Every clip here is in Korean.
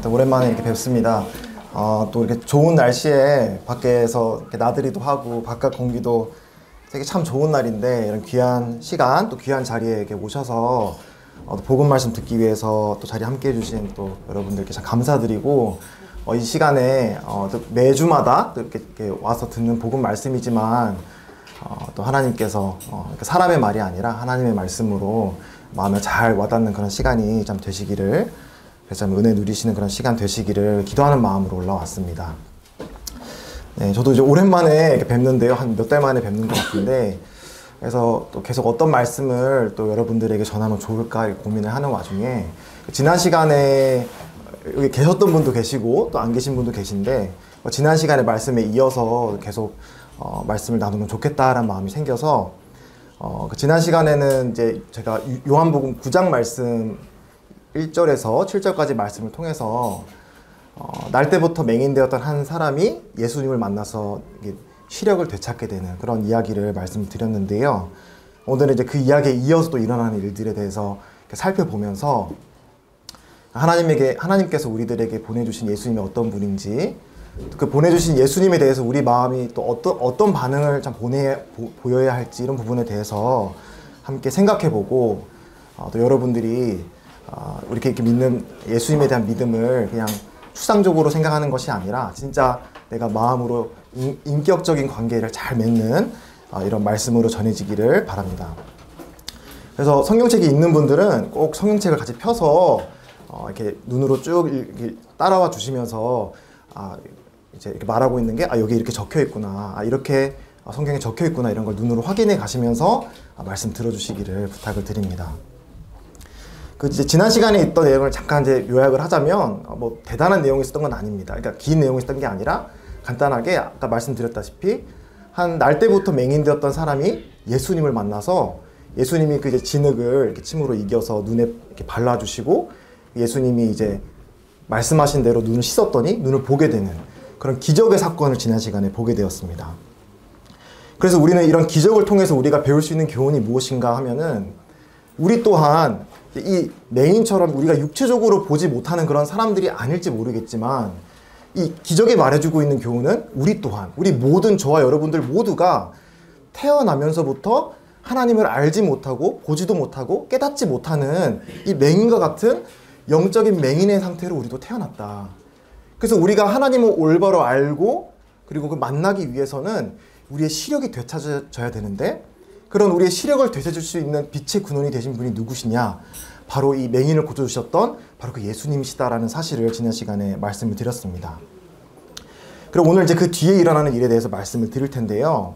오랜만에 이렇게 뵙습니다. 또 이렇게 좋은 날씨에 밖에서 이렇게 나들이도 하고 바깥 공기도 되게 참 좋은 날인데 이런 귀한 시간 또 귀한 자리에 이렇게 오셔서 복음 말씀 듣기 위해서 또 자리 함께 해주신 또 여러분들께 참 감사드리고 이 시간에 또 매주마다 또 이렇게 와서 듣는 복음 말씀이지만 또 하나님께서 사람의 말이 아니라 하나님의 말씀으로 마음에 잘 와닿는 그런 시간이 참 되시기를, 그래서 참 은혜 누리시는 그런 시간 되시기를 기도하는 마음으로 올라왔습니다. 네, 저도 이제 오랜만에 이렇게 뵙는데요. 한 몇 달 만에 뵙는 것 같은데, 그래서 또 계속 어떤 말씀을 또 여러분들에게 전하면 좋을까 고민을 하는 와중에, 지난 시간에 여기 계셨던 분도 계시고 또 안 계신 분도 계신데, 지난 시간에 말씀에 이어서 계속 말씀을 나누면 좋겠다라는 마음이 생겨서 지난 시간에는 이제 제가 요한복음 9장 말씀 1절에서 7절까지 말씀을 통해서 날 때부터 맹인되었던 한 사람이 예수님을 만나서 시력을 되찾게 되는 그런 이야기를 말씀드렸는데요. 오늘은 이제 그 이야기에 이어서 또 일어나는 일들에 대해서 살펴보면서 하나님께서 우리들에게 보내주신 예수님이 어떤 분인지, 그 보내주신 예수님에 대해서 우리 마음이 또 어떤 반응을 참 보여야 할지, 이런 부분에 대해서 함께 생각해보고 또 여러분들이 이렇게 믿는 예수님에 대한 믿음을 그냥 추상적으로 생각하는 것이 아니라 진짜 내가 마음으로 인격적인 관계를 잘 맺는 이런 말씀으로 전해지기를 바랍니다. 그래서 성경책이 있는 분들은 꼭 성경책을 같이 펴서 이렇게 눈으로 쭉 이렇게 따라와 주시면서 이제 이렇게 말하고 있는 게 여기 이렇게 적혀 있구나, 이렇게 성경에 적혀 있구나, 이런 걸 눈으로 확인해 가시면서 말씀 들어주시기를 부탁을 드립니다. 이제 지난 시간에 있던 내용을 잠깐 이제 요약을 하자면 뭐 대단한 내용이 있었던 건 아닙니다. 그러니까 긴 내용이 있었던 게 아니라 간단하게 아까 말씀드렸다시피 한 날 때부터 맹인되었던 사람이 예수님을 만나서 예수님이 그 이제 진흙을 이렇게 침으로 이겨서 눈에 이렇게 발라주시고 예수님이 이제 말씀하신 대로 눈을 씻었더니 눈을 보게 되는 그런 기적의 사건을 지난 시간에 보게 되었습니다. 그래서 우리는 이런 기적을 통해서 우리가 배울 수 있는 교훈이 무엇인가 하면은, 우리 또한 이 맹인처럼 우리가 육체적으로 보지 못하는 그런 사람들이 아닐지 모르겠지만, 이 기적이 말해주고 있는 교훈은 우리 또한, 우리 모든 저와 여러분들 모두가 태어나면서부터 하나님을 알지 못하고 보지도 못하고 깨닫지 못하는 이 맹인과 같은 영적인 맹인의 상태로 우리도 태어났다. 그래서 우리가 하나님을 올바로 알고 그리고 그 만나기 위해서는 우리의 시력이 되찾아져야 되는데, 그런 우리의 시력을 되찾을 수 있는 빛의 근원이 되신 분이 누구시냐? 바로 이 맹인을 고쳐주셨던 바로 그 예수님이시다라는 사실을 지난 시간에 말씀을 드렸습니다. 그리고 오늘 이제 그 뒤에 일어나는 일에 대해서 말씀을 드릴 텐데요.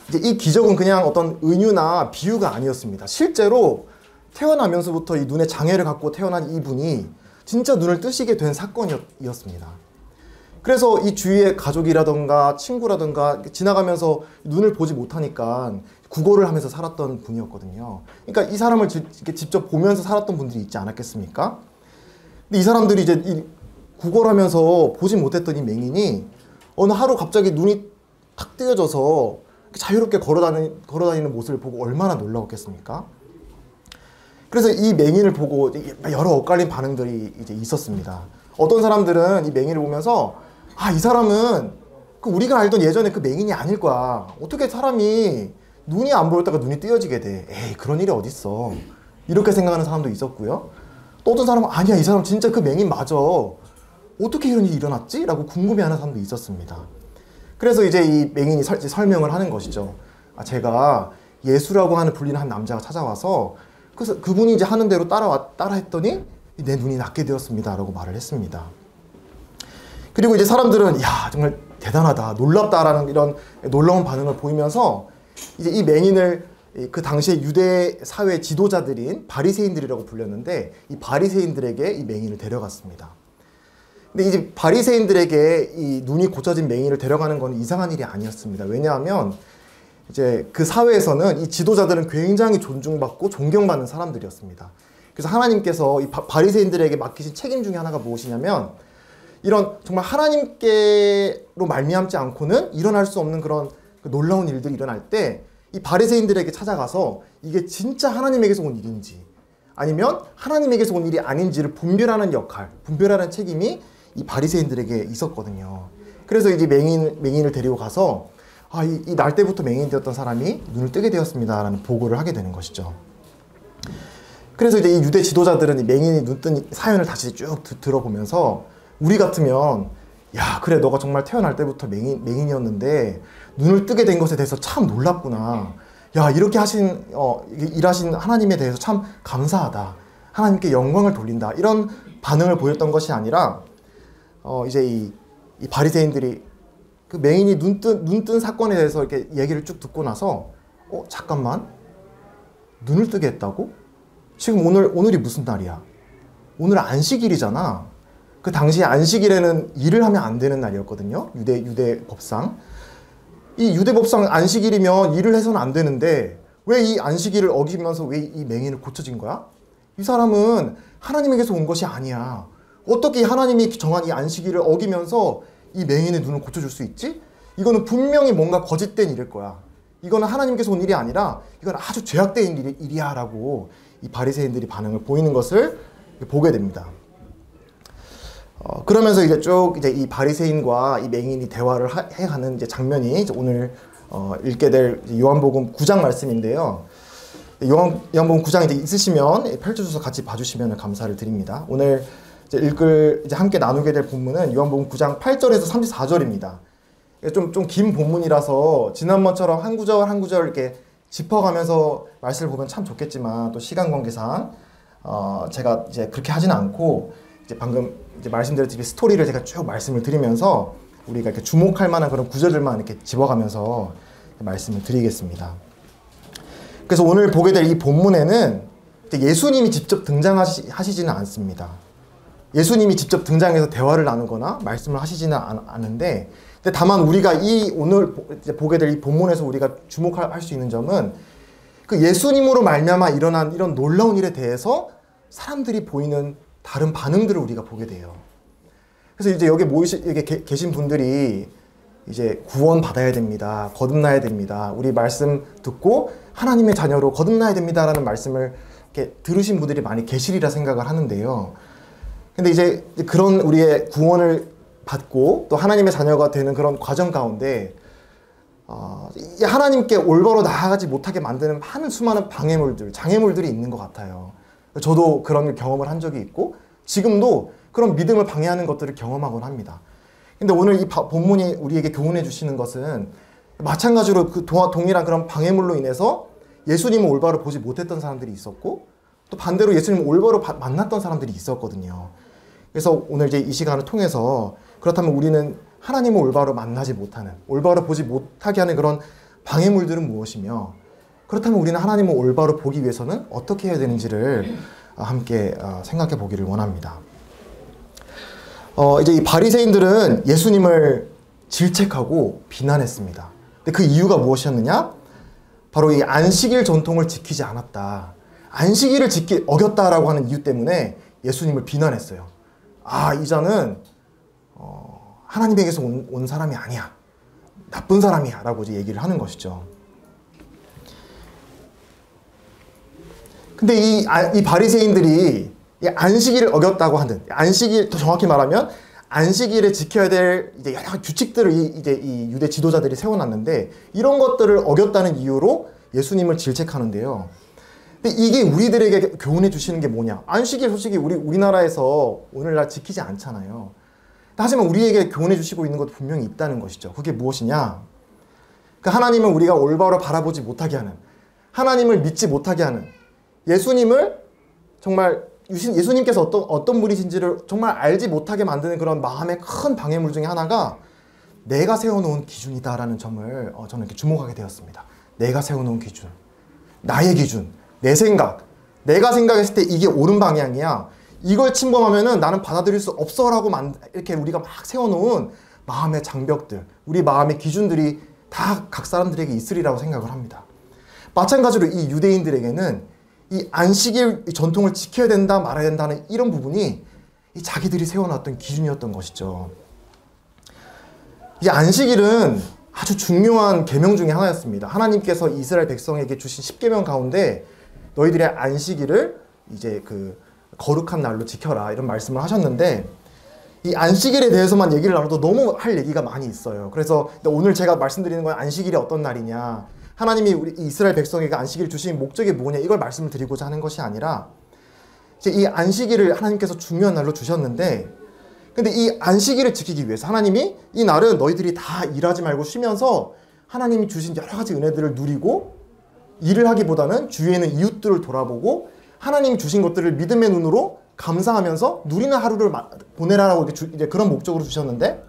이제 이 기적은 그냥 어떤 은유나 비유가 아니었습니다. 실제로 태어나면서부터 이 눈에 장애를 갖고 태어난 이분이 진짜 눈을 뜨시게 된 사건이었습니다. 그래서 이 주위의 가족이라던가 친구라던가 지나가면서 눈을 보지 못하니까 구걸을 하면서 살았던 분이었거든요. 그러니까 이 사람을 직접 보면서 살았던 분들이 있지 않았겠습니까? 근데 이 사람들이 이제 이 구걸하면서 보지 못했던 이 맹인이 어느 하루 갑자기 눈이 탁 뜨여져서 자유롭게 걸어다니는 모습을 보고 얼마나 놀라웠겠습니까? 그래서 이 맹인을 보고 여러 엇갈린 반응들이 이제 있었습니다. 어떤 사람들은 이 맹인을 보면서 이 사람은 우리가 알던 예전에 그 맹인이 아닐 거야. 어떻게 사람이 눈이 안 보였다가 눈이 뜨여지게 돼. 에이, 그런 일이 어딨어. 이렇게 생각하는 사람도 있었고요. 또 어떤 사람은 아니야, 이 사람 진짜 그 맹인 맞아. 어떻게 이런 일이 일어났지? 라고 궁금해하는 사람도 있었습니다. 그래서 이제 이 맹인이 설명을 하는 것이죠. 제가 예수라고 하는 불리는 한 남자가 찾아와서 그래서 그분이 이제 하는 대로 따라 했더니 내 눈이 낫게 되었습니다 라고 말을 했습니다. 그리고 이제 사람들은 야, 정말 대단하다, 놀랍다라는 이런 놀라운 반응을 보이면서 이제 이 맹인을 그 당시에 유대 사회 지도자들인 바리새인들이라고 불렸는데, 이 바리새인들에게 이 맹인을 데려갔습니다. 근데 이제 바리새인들에게 이 눈이 고쳐진 맹인을 데려가는 건 이상한 일이 아니었습니다. 왜냐하면 이제 그 사회에서는 이 지도자들은 굉장히 존중받고 존경받는 사람들이었습니다. 그래서 하나님께서 이 바리새인들에게 맡기신 책임 중에 하나가 무엇이냐면, 이런 정말 하나님께로 말미암지 않고는 일어날 수 없는 그런 놀라운 일들이 일어날 때 이 바리새인들에게 찾아가서 이게 진짜 하나님에게서 온 일인지 아니면 하나님에게서 온 일이 아닌지를 분별하는 역할, 분별하는 책임이 이 바리새인들에게 있었거든요. 그래서 이제 맹인을 데리고 가서 이 날 때부터 맹인이 되었던 사람이 눈을 뜨게 되었습니다라는 보고를 하게 되는 것이죠. 그래서 이제 이 유대 지도자들은 이 맹인이 눈 뜬 사연을 다시 쭉 들어보면서 우리 같으면 야, 그래, 너가 정말 태어날 때부터 맹인이었는데 눈을 뜨게 된 것에 대해서 참 놀랍구나. 야, 이렇게 일하신 하나님에 대해서 참 감사하다. 하나님께 영광을 돌린다. 이런 반응을 보였던 것이 아니라 이제 이 바리새인들이 그 맹인이 눈 뜬 사건에 대해서 이렇게 얘기를 쭉 듣고 나서 잠깐만, 눈을 뜨게 했다고? 지금 오늘이 무슨 날이야? 오늘 안식일이잖아. 그 당시에 안식일에는 일을 하면 안 되는 날이었거든요. 유대 법상. 이 유대 법상 안식일이면 일을 해서는 안 되는데 왜 이 안식일을 어기면서 왜 이 맹인을 고쳐진 거야? 이 사람은 하나님에게서 온 것이 아니야. 어떻게 하나님이 정한 이 안식일을 어기면서 이 맹인의 눈을 고쳐줄 수 있지? 이거는 분명히 뭔가 거짓된 일일 거야. 이거는 하나님께서 온 일이 아니라 이건 아주 죄악된 일이야 라고 이 바리새인들이 반응을 보이는 것을 보게 됩니다. 그러면서 이제 쭉 이 바리새인과 이 맹인이 대화를 해가는 이제 장면이 이제 오늘 읽게 될 요한복음 9장 말씀인데요. 요한복음 9장 이제 있으시면 펼쳐줘서 같이 봐주시면 감사를 드립니다. 오늘 이제 함께 나누게 될 본문은 요한복음 9장 8절에서 34절입니다. 좀 긴 본문이라서 지난번처럼 한 구절 한 구절 이렇게 짚어가면서 말씀을 보면 참 좋겠지만 또 시간 관계상 제가 이제 그렇게 하지는 않고 이제 방금 이제 말씀드렸듯이 스토리를 제가 쭉 말씀을 드리면서 우리가 이렇게 주목할 만한 그런 구절들만 이렇게 집어가면서 말씀을 드리겠습니다. 그래서 오늘 보게 될 이 본문에는 예수님이 직접 등장하시지는 않습니다. 예수님이 직접 등장해서 대화를 나누거나 말씀을 하시지는 않은데, 다만 우리가 오늘 보게 될 이 본문에서 우리가 주목할 수 있는 점은 그 예수님으로 말미암아 일어난 이런 놀라운 일에 대해서 사람들이 보이는 다른 반응들을 우리가 보게 돼요. 그래서 이제 여기 계신 분들이 이제 구원 받아야 됩니다. 거듭나야 됩니다. 우리 말씀 듣고 하나님의 자녀로 거듭나야 됩니다라는 말씀을 이렇게 들으신 분들이 많이 계시리라 생각을 하는데요. 근데 이제 그런 우리의 구원을 받고 또 하나님의 자녀가 되는 그런 과정 가운데 하나님께 올바로 나아가지 못하게 만드는 많은 수많은 방해물들, 장애물들이 있는 것 같아요. 저도 그런 경험을 한 적이 있고 지금도 그런 믿음을 방해하는 것들을 경험하곤 합니다. 근데 오늘 이 본문이 우리에게 교훈해 주시는 것은 마찬가지로 그 동일한 그런 방해물로 인해서 예수님을 올바로 보지 못했던 사람들이 있었고 또 반대로 예수님을 올바로 만났던 사람들이 있었거든요. 그래서 오늘 이제 이 시간을 통해서 그렇다면 우리는 하나님을 올바로 만나지 못하는, 올바로 보지 못하게 하는 그런 방해물들은 무엇이며, 그렇다면 우리는 하나님을 올바로 보기 위해서는 어떻게 해야 되는지를 함께 생각해 보기를 원합니다. 이제 이 바리새인들은 예수님을 질책하고 비난했습니다. 근데 그 이유가 무엇이었느냐? 바로 이 안식일 전통을 지키지 않았다. 안식일을 어겼다라고 하는 이유 때문에 예수님을 비난했어요. 이 자는 하나님에게서 온 사람이 아니야. 나쁜 사람이야. 라고 이제 얘기를 하는 것이죠. 근데 이 바리새인들이 이 안식일을 어겼다고 하는, 더 정확히 말하면 안식일에 지켜야 될 이제 여러 규칙들을 이 유대 지도자들이 세워놨는데 이런 것들을 어겼다는 이유로 예수님을 질책하는데요. 근데 이게 우리들에게 교훈해 주시는 게 뭐냐? 안식일 솔직히 우리나라에서 오늘날 지키지 않잖아요. 하지만 우리에게 교훈해 주시고 있는 것도 분명히 있다는 것이죠. 그게 무엇이냐? 그 하나님을 우리가 올바로 바라보지 못하게 하는, 하나님을 믿지 못하게 하는, 예수님을 정말 예수님께서 어떤 분이신지를 정말 알지 못하게 만드는 그런 마음의 큰 방해물 중에 하나가 내가 세워놓은 기준이다라는 점을 저는 이렇게 주목하게 되었습니다. 내가 세워놓은 기준, 나의 기준, 내 생각, 내가 생각했을 때 이게 옳은 방향이야. 이걸 침범하면은 나는 받아들일 수 없어라고 이렇게 우리가 막 세워놓은 마음의 장벽들, 우리 마음의 기준들이 다 각 사람들에게 있으리라고 생각을 합니다. 마찬가지로 이 유대인들에게는 이 안식일 전통을 지켜야 된다 말아야 된다는 이런 부분이 이 자기들이 세워놨던 기준이었던 것이죠. 이 안식일은 아주 중요한 계명 중에 하나였습니다. 하나님께서 이스라엘 백성에게 주신 10계명 가운데 너희들의 안식일을 이제 그 거룩한 날로 지켜라 이런 말씀을 하셨는데, 이 안식일에 대해서만 얘기를 나눠도 너무 할 얘기가 많이 있어요. 그래서 오늘 제가 말씀드리는 건 안식일이 어떤 날이냐, 하나님이 우리 이스라엘 백성에게 안식일 주신 목적이 뭐냐, 이걸 말씀을 드리고자 하는 것이 아니라, 이제 이 안식일을 하나님께서 중요한 날로 주셨는데, 근데 이 안식일을 지키기 위해서 하나님이 이 날은 너희들이 다 일하지 말고 쉬면서 하나님이 주신 여러 가지 은혜들을 누리고, 일을 하기보다는 주위에 있는 이웃들을 돌아보고 하나님이 주신 것들을 믿음의 눈으로 감사하면서 누리는 하루를 보내라라고 이제 그런 목적으로 주셨는데,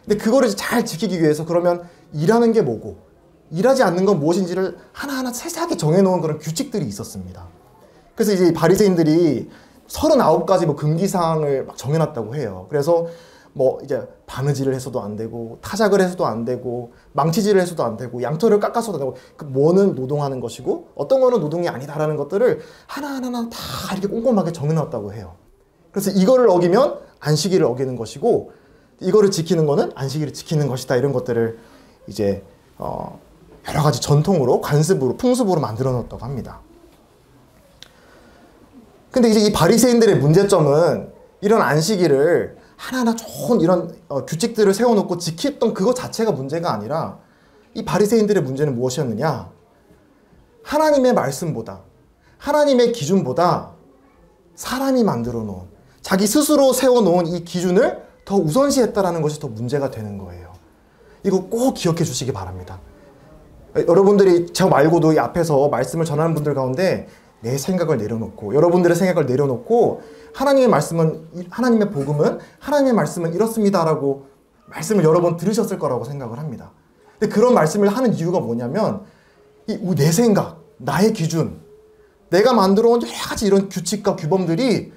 근데 그거를 잘 지키기 위해서 그러면 일하는 게 뭐고 일하지 않는 건 무엇인지를 하나하나 세세하게 정해놓은 그런 규칙들이 있었습니다. 그래서 이제 바리새인들이 39가지 뭐 금기사항을 막 정해놨다고 해요. 그래서 뭐 이제 바느질을 해서도 안 되고, 타작을 해서도 안 되고, 망치질을 해서도 안 되고, 양털을 깎아서도 안 되고, 뭐는 노동하는 것이고 어떤 거는 노동이 아니다라는 것들을 하나하나 다 이렇게 꼼꼼하게 정해놨다고 해요. 그래서 이거를 어기면 안식일을 어기는 것이고, 이거를 지키는 거는 안식일을 지키는 것이다, 이런 것들을 이제 여러 가지 전통으로, 관습으로, 풍습으로 만들어 놓았다고 합니다. 근데 이제 이 바리새인들의 문제점은 이런 안식일을 하나하나 좋은 이런 규칙들을 세워놓고 지켰던 그것 자체가 문제가 아니라, 이 바리새인들의 문제는 무엇이었느냐? 하나님의 말씀보다, 하나님의 기준보다 사람이 만들어 놓은, 자기 스스로 세워놓은 이 기준을 더 우선시했다라는 것이 더 문제가 되는 거예요. 이거 꼭 기억해 주시기 바랍니다. 여러분들이 저 말고도 이 앞에서 말씀을 전하는 분들 가운데 내 생각을 내려놓고, 여러분들의 생각을 내려놓고, 하나님의 말씀은, 하나님의 복음은, 하나님의 말씀은 이렇습니다라고 말씀을 여러 번 들으셨을 거라고 생각을 합니다. 근데 그런 말씀을 하는 이유가 뭐냐면, 내 생각, 나의 기준, 내가 만들어 온 여러 가지 이런 규칙과 규범들이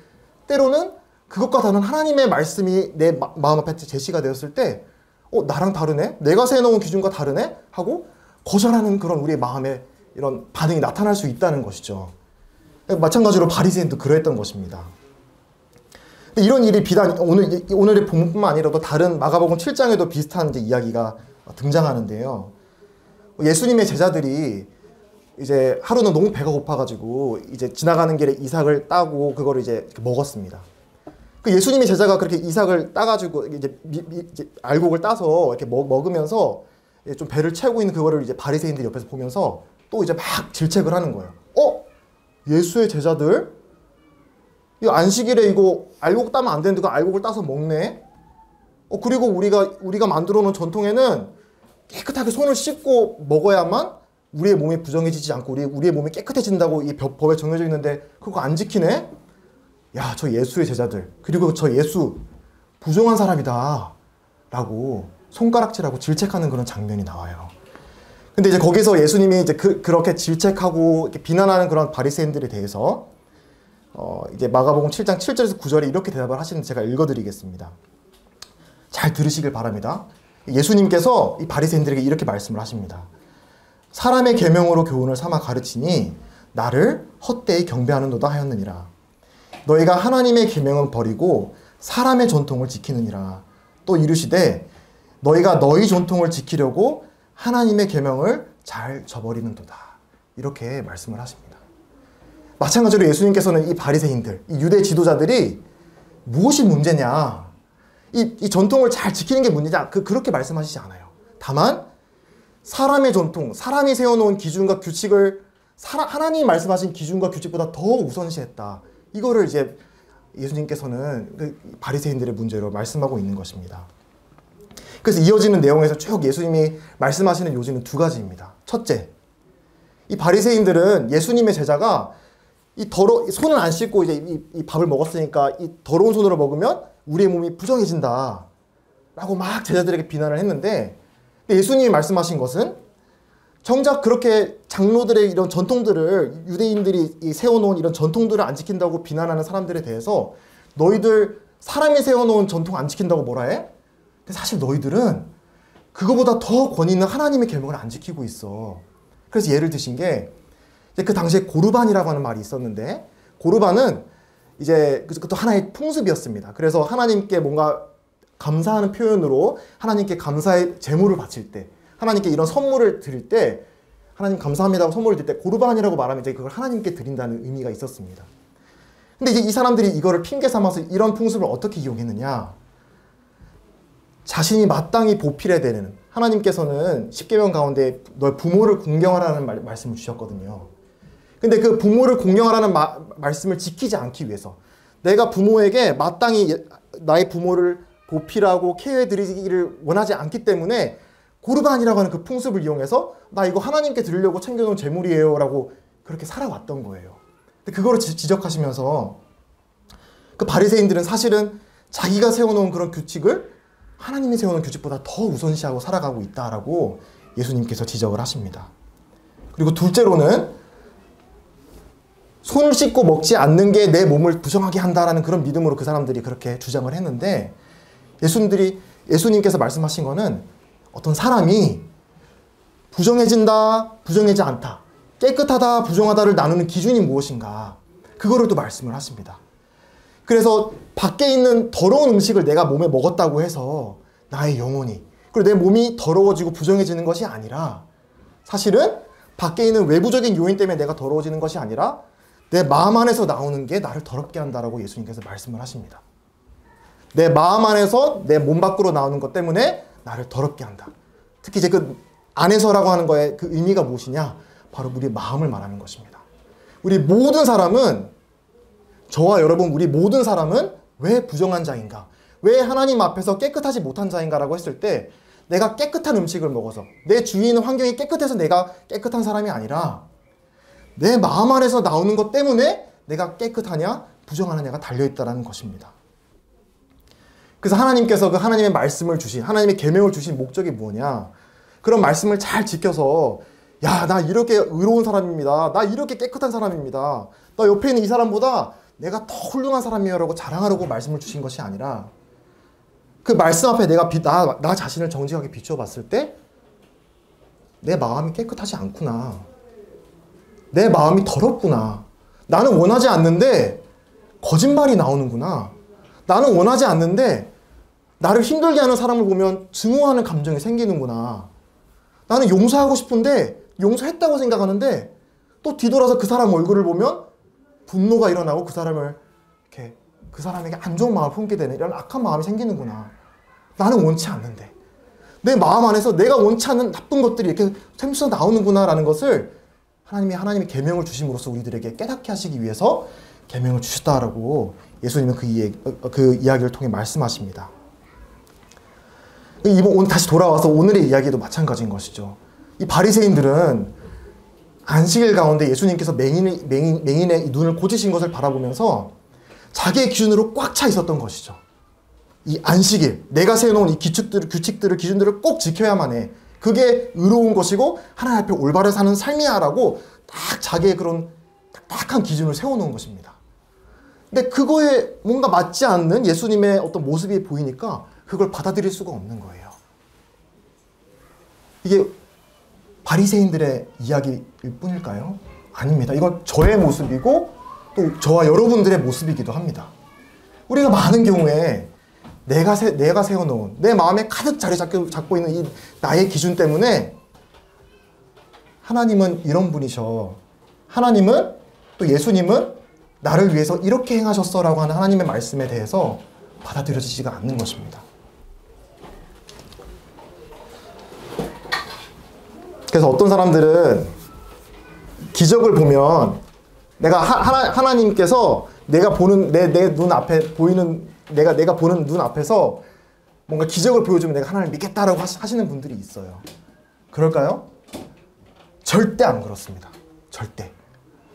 때로는 그것과 다른 하나님의 말씀이 내 마음 앞에 제시가 되었을 때, 나랑 다르네? 내가 세워놓은 기준과 다르네? 하고 거절하는 그런 우리의 마음의 이런 반응이 나타날 수 있다는 것이죠. 마찬가지로 바리새인도 그러했던 것입니다. 근데 이런 일이 비단 오늘의 본문뿐만 아니라도 다른 마가복음 7장에도 비슷한 이제 이야기가 등장하는데요. 예수님의 제자들이 이제 하루는 너무 배가 고파가지고 이제 지나가는 길에 이삭을 따고 그거를 이제 먹었습니다. 그 예수님의 제자가 그렇게 이삭을 따가지고 이제 알곡을 따서 이렇게 먹으면서 좀 배를 채우고 있는 그거를 이제 바리새인들이 옆에서 보면서 또 이제 막 질책을 하는 거예요. 예수의 제자들? 이거 안식일에 이거 알곡 따면 안 되는데 그 알곡을 따서 먹네? 그리고 우리가 만들어 놓은 전통에는 깨끗하게 손을 씻고 먹어야만 우리의 몸이 부정해지지 않고 우리의 몸이 깨끗해진다고 이 법에 정해져 있는데 그거 안 지키네? 야, 저 예수의 제자들, 그리고 저 예수 부정한 사람이다 라고 손가락질하고 질책하는 그런 장면이 나와요. 근데 이제 거기서 예수님이 이제 그렇게 질책하고 이렇게 비난하는 그런 바리새인들에 대해서 이제 마가복음 7장 7절에서 9절에 이렇게 대답을 하시는데 제가 읽어드리겠습니다. 잘 들으시길 바랍니다. 예수님께서 이 바리새인들에게 이렇게 말씀을 하십니다. 사람의 계명으로 교훈을 삼아 가르치니 나를 헛되이 경배하는도다 하였느니라. 너희가 하나님의 계명은 버리고 사람의 전통을 지키느니라. 또 이르시되 너희가 너희 전통을 지키려고 하나님의 계명을 잘 저버리는도다. 이렇게 말씀을 하십니다. 마찬가지로 예수님께서는 이 바리새인들, 이 유대 지도자들이 무엇이 문제냐, 이 전통을 잘 지키는 게 문제냐, 그렇게 말씀하시지 않아요. 다만 사람의 전통, 사람이 세워놓은 기준과 규칙을 하나님이 말씀하신 기준과 규칙보다 더 우선시했다. 이거를 이제 예수님께서는 바리새인들의 문제로 말씀하고 있는 것입니다. 그래서 이어지는 내용에서 쭉 예수님이 말씀하시는 요지는 두 가지입니다. 첫째, 이 바리새인들은 예수님의 제자가 손을 안 씻고 이제 이 밥을 먹었으니까 이 더러운 손으로 먹으면 우리의 몸이 부정해진다 라고 막 제자들에게 비난을 했는데, 예수님이 말씀하신 것은 정작 그렇게 장로들의 이런 전통들을, 유대인들이 세워놓은 이런 전통들을 안 지킨다고 비난하는 사람들에 대해서 너희들 사람이 세워놓은 전통 안 지킨다고 뭐라 해? 근데 사실 너희들은 그거보다 더 권위 있는 하나님의 계명을 안 지키고 있어. 그래서 예를 드신 게 그 당시에 고르반이라고 하는 말이 있었는데, 고르반은 이제 그것도 하나의 풍습이었습니다. 그래서 하나님께 뭔가 감사하는 표현으로 하나님께 감사의 제물을 바칠 때, 하나님께 이런 선물을 드릴 때, 하나님 감사합니다고 선물을 드릴 때 고르반이라고 말하면 이제 그걸 하나님께 드린다는 의미가 있었습니다. 근데 이제 이 사람들이 이거를 핑계 삼아서 이런 풍습을 어떻게 이용했느냐? 자신이 마땅히 보필해야 되는, 하나님께서는 십계명 가운데 너 부모를 공경하라는 말씀을 주셨거든요. 근데 그 부모를 공경하라는 말씀을 지키지 않기 위해서 내가 부모에게 마땅히 나의 부모를 보필하고 케어해드리기를 원하지 않기 때문에 고르반이라고 하는 그 풍습을 이용해서 나 이거 하나님께 드리려고 챙겨놓은 재물이에요 라고 그렇게 살아왔던 거예요. 근데 그거를 지적하시면서 그 바리새인들은 사실은 자기가 세워놓은 그런 규칙을 하나님이 세워놓은 규칙보다 더 우선시하고 살아가고 있다라고 예수님께서 지적을 하십니다. 그리고 둘째로는 손을 씻고 먹지 않는 게 내 몸을 부정하게 한다라는 그런 믿음으로 그 사람들이 그렇게 주장을 했는데, 예수님께서 말씀하신 거는 어떤 사람이 부정해진다, 부정해지지 않다, 깨끗하다, 부정하다를 나누는 기준이 무엇인가, 그거를 또 말씀을 하십니다. 그래서 밖에 있는 더러운 음식을 내가 몸에 먹었다고 해서 나의 영혼이, 그리고 내 몸이 더러워지고 부정해지는 것이 아니라, 사실은 밖에 있는 외부적인 요인 때문에 내가 더러워지는 것이 아니라 내 마음 안에서 나오는 게 나를 더럽게 한다라고 예수님께서 말씀을 하십니다. 내 마음 안에서 내 몸 밖으로 나오는 것 때문에 나를 더럽게 한다. 특히 이제 그 안에서라고 하는 거에 그 의미가 무엇이냐? 바로 우리 마음을 말하는 것입니다. 우리 모든 사람은, 저와 여러분, 우리 모든 사람은 왜 부정한 자인가? 왜 하나님 앞에서 깨끗하지 못한 자인가라고 했을 때, 내가 깨끗한 음식을 먹어서, 내 주위에 있는 환경이 깨끗해서 내가 깨끗한 사람이 아니라 내 마음 안에서 나오는 것 때문에 내가 깨끗하냐, 부정하느냐가 달려있다는 것입니다. 그래서 하나님께서 그 하나님의 말씀을 주신, 하나님의 계명을 주신 목적이 뭐냐? 그런 말씀을 잘 지켜서, 야, 나 이렇게 의로운 사람입니다. 나 이렇게 깨끗한 사람입니다. 나 옆에 있는 이 사람보다 내가 더 훌륭한 사람이에요 라고 자랑하려고 말씀을 주신 것이 아니라, 그 말씀 앞에 내가 나 자신을 정직하게 비추어 봤을 때 내 마음이 깨끗하지 않구나. 내 마음이 더럽구나. 나는 원하지 않는데 거짓말이 나오는구나. 나는 원하지 않는데 나를 힘들게 하는 사람을 보면 증오하는 감정이 생기는구나. 나는 용서하고 싶은데 용서했다고 생각하는데 또 뒤돌아서 그 사람 얼굴을 보면 분노가 일어나고 그 사람을 이렇게, 그 사람에게 안 좋은 마음을 품게 되는 이런 악한 마음이 생기는구나. 나는 원치 않는데 내 마음 안에서 내가 원치 않는 나쁜 것들이 이렇게 샘솟아 나오는구나 라는 것을 하나님이 계명을 주심으로써 우리들에게 깨닫게 하시기 위해서 계명을 주셨다라고 예수님은 그 이야기를 통해 말씀하십니다. 오늘 다시 돌아와서 오늘의 이야기도 마찬가지인 것이죠. 이 바리새인들은 안식일 가운데 예수님께서 맹인의 눈을 고치신 것을 바라보면서 자기의 기준으로 꽉 차 있었던 것이죠. 이 안식일, 내가 세워놓은 이 규칙들을, 기준들을 꼭 지켜야만 해. 그게 의로운 것이고 하나님 앞에 올바르게 사는 삶이야 라고 딱 자기의 그런 딱딱한 기준을 세워놓은 것입니다. 근데 그거에 뭔가 맞지 않는 예수님의 어떤 모습이 보이니까 그걸 받아들일 수가 없는 거예요. 이게 바리새인들의 이야기일 뿐일까요? 아닙니다. 이건 저의 모습이고 또 저와 여러분들의 모습이기도 합니다. 우리가 많은 경우에 내가 세워놓은, 내 마음에 가득 자리 잡고 있는 이 나의 기준 때문에 하나님은 이런 분이셔, 하나님은, 또 예수님은 나를 위해서 이렇게 행하셨어 라고 하는 하나님의 말씀에 대해서 받아들여지지가 않는 것입니다. 그래서 어떤 사람들은 기적을 보면 내가 하나님께서 내가 보는 내 눈 앞에 보이는 내가 보는 눈 앞에서 뭔가 기적을 보여주면 내가 하나님을 믿겠다라고 하시는 분들이 있어요. 그럴까요? 절대 안 그렇습니다. 절대.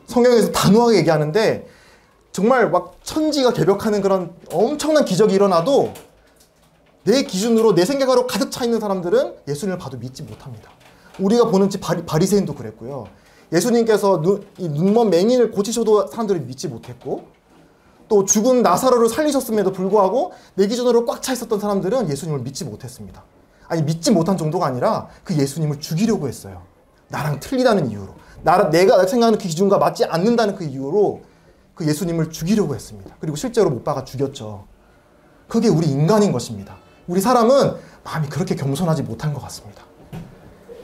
성경에서 단호하게 얘기하는데 정말 막 천지가 개벽하는 그런 엄청난 기적이 일어나도 내 기준으로, 내 생각으로 가득 차 있는 사람들은 예수님을 봐도 믿지 못합니다. 우리가 보는 바리새인도 그랬고요. 예수님께서 눈먼 맹인을 고치셔도 사람들이 믿지 못했고, 또 죽은 나사로를 살리셨음에도 불구하고 내 기준으로 꽉 차 있었던 사람들은 예수님을 믿지 못했습니다. 아니, 믿지 못한 정도가 아니라 그 예수님을 죽이려고 했어요. 나랑 틀리다는 이유로, 내가 생각하는 그 기준과 맞지 않는다는 그 이유로 그 예수님을 죽이려고 했습니다. 그리고 실제로 못 박아 죽였죠. 그게 우리 인간인 것입니다. 우리 사람은 마음이 그렇게 겸손하지 못한 것 같습니다.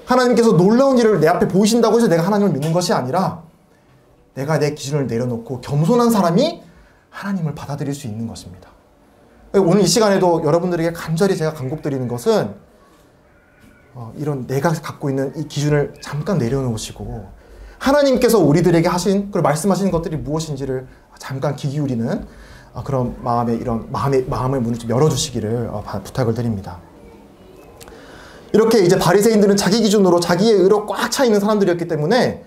하나님께서 놀라운 일을 내 앞에 보이신다고 해서 내가 하나님을 믿는 것이 아니라 내가 내 기준을 내려놓고 겸손한 사람이 하나님을 받아들일 수 있는 것입니다. 오늘 이 시간에도 여러분들에게 간절히 제가 간곡드리는 것은 이런 내가 갖고 있는 이 기준을 잠깐 내려놓으시고 하나님께서 우리들에게 하신 그리고 말씀하시는 것들이 무엇인지를 잠깐 귀 기울이는 그런 마음의 문을 좀 열어주시기를 부탁을 드립니다. 이렇게 이제 바리새인들은 자기 기준으로 자기의 의로 꽉 차 있는 사람들이었기 때문에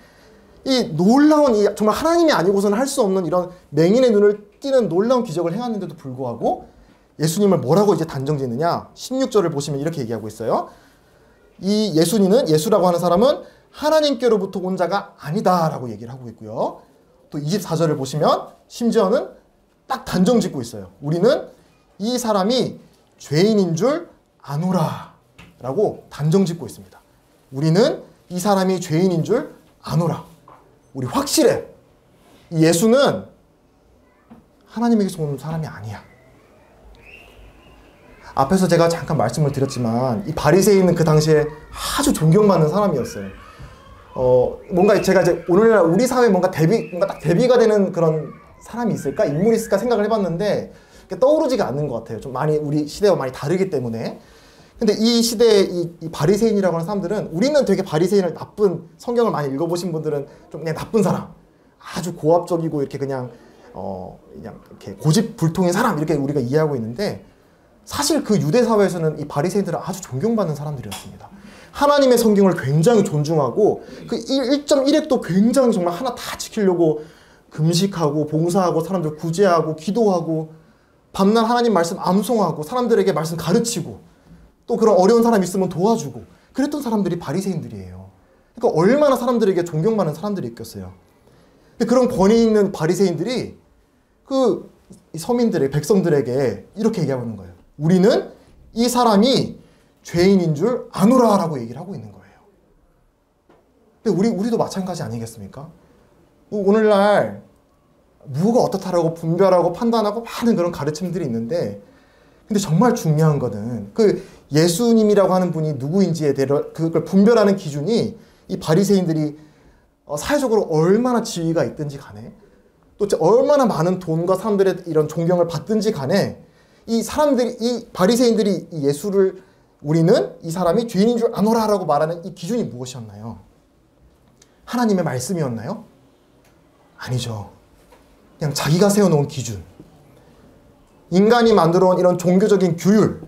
이 놀라운 정말 하나님이 아니고서는 할 수 없는 이런 맹인의 눈을 띄는 놀라운 기적을 행하는데도 불구하고 예수님을 뭐라고 이제 단정짓느냐? 16절을 보시면 이렇게 얘기하고 있어요. 이 예수라고 하는 사람은 하나님께로부터 온 자가 아니다라고 얘기를 하고 있고요. 또 24절을 보시면 심지어는 딱 단정짓고 있어요. 우리는 이 사람이 죄인인 줄 아노라 라고 단정짓고 있습니다. 우리는 이 사람이 죄인인 줄 아노라. 우리 확실해. 이 예수는 하나님에게서 온 사람이 아니야. 앞에서 제가 잠깐 말씀을 드렸지만 이 바리새인은 그 당시에 아주 존경받는 사람이었어요. 뭔가 제가 이제 오늘날 우리 사회에 뭔가 딱 대비가 되는 그런 사람이 있을까? 인물이 있을까 생각을 해봤는데 떠오르지가 않는 것 같아요. 좀 많이 우리 시대와 많이 다르기 때문에. 근데 이 시대의 이 바리새인이라고 하는 사람들은 우리는 되게 바리새인을 나쁜 성경을 많이 읽어보신 분들은 좀 그냥 나쁜 사람, 아주 고압적이고 이렇게 그냥 이렇게 고집불통의 사람 이렇게 우리가 이해하고 있는데 사실 그 유대 사회에서는 이 바리새인들은 아주 존경받는 사람들이었습니다. 하나님의 성경을 굉장히 존중하고 그 1.1핵도 굉장히 정말 하나 다 지키려고 금식하고 봉사하고 사람들 구제하고 기도하고 밤낮 하나님 말씀 암송하고 사람들에게 말씀 가르치고 또 그런 어려운 사람 있으면 도와주고 그랬던 사람들이 바리새인들이에요. 그러니까 얼마나 사람들에게 존경받는 사람들이 있겠어요. 근데 그런 권위 있는 바리새인들이 그 서민들의 백성들에게 이렇게 얘기하는 거예요. 우리는 이 사람이 죄인인 줄 아노라라고 얘기를 하고 있는 거예요. 근데 우리도 마찬가지 아니겠습니까? 오늘날 무엇가 어떻다라고 분별하고 판단하고 많은 그런 가르침들이 있는데 근데 정말 중요한 거는 그 예수님이라고 하는 분이 누구인지에 대해 그걸 분별하는 기준이 이 바리새인들이 사회적으로 얼마나 지위가 있든지 간에 또 얼마나 많은 돈과 사람들의 이런 존경을 받든지 간에 이 바리새인들이 이 예수를 우리는 이 사람이 죄인인 줄 아노라라고 말하는 이 기준이 무엇이었나요? 하나님의 말씀이었나요? 아니죠. 그냥 자기가 세워놓은 기준. 인간이 만들어온 이런 종교적인 규율,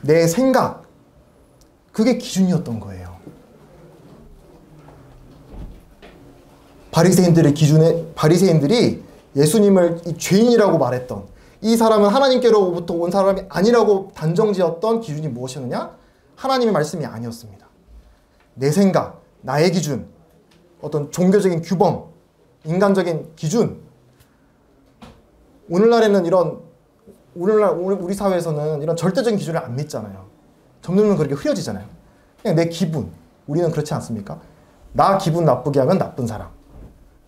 내 생각, 그게 기준이었던 거예요. 바리새인들이 예수님을 이 죄인이라고 말했던 이 사람은 하나님께로부터 온 사람이 아니라고 단정지었던 기준이 무엇이었느냐? 하나님의 말씀이 아니었습니다. 내 생각, 나의 기준, 어떤 종교적인 규범, 인간적인 기준. 오늘날에는 우리 사회에서는 이런 절대적인 기준을 안 믿잖아요. 점점 그렇게 흐려지잖아요. 그냥 내 기분. 우리는 그렇지 않습니까? 나 기분 나쁘게 하면 나쁜 사람.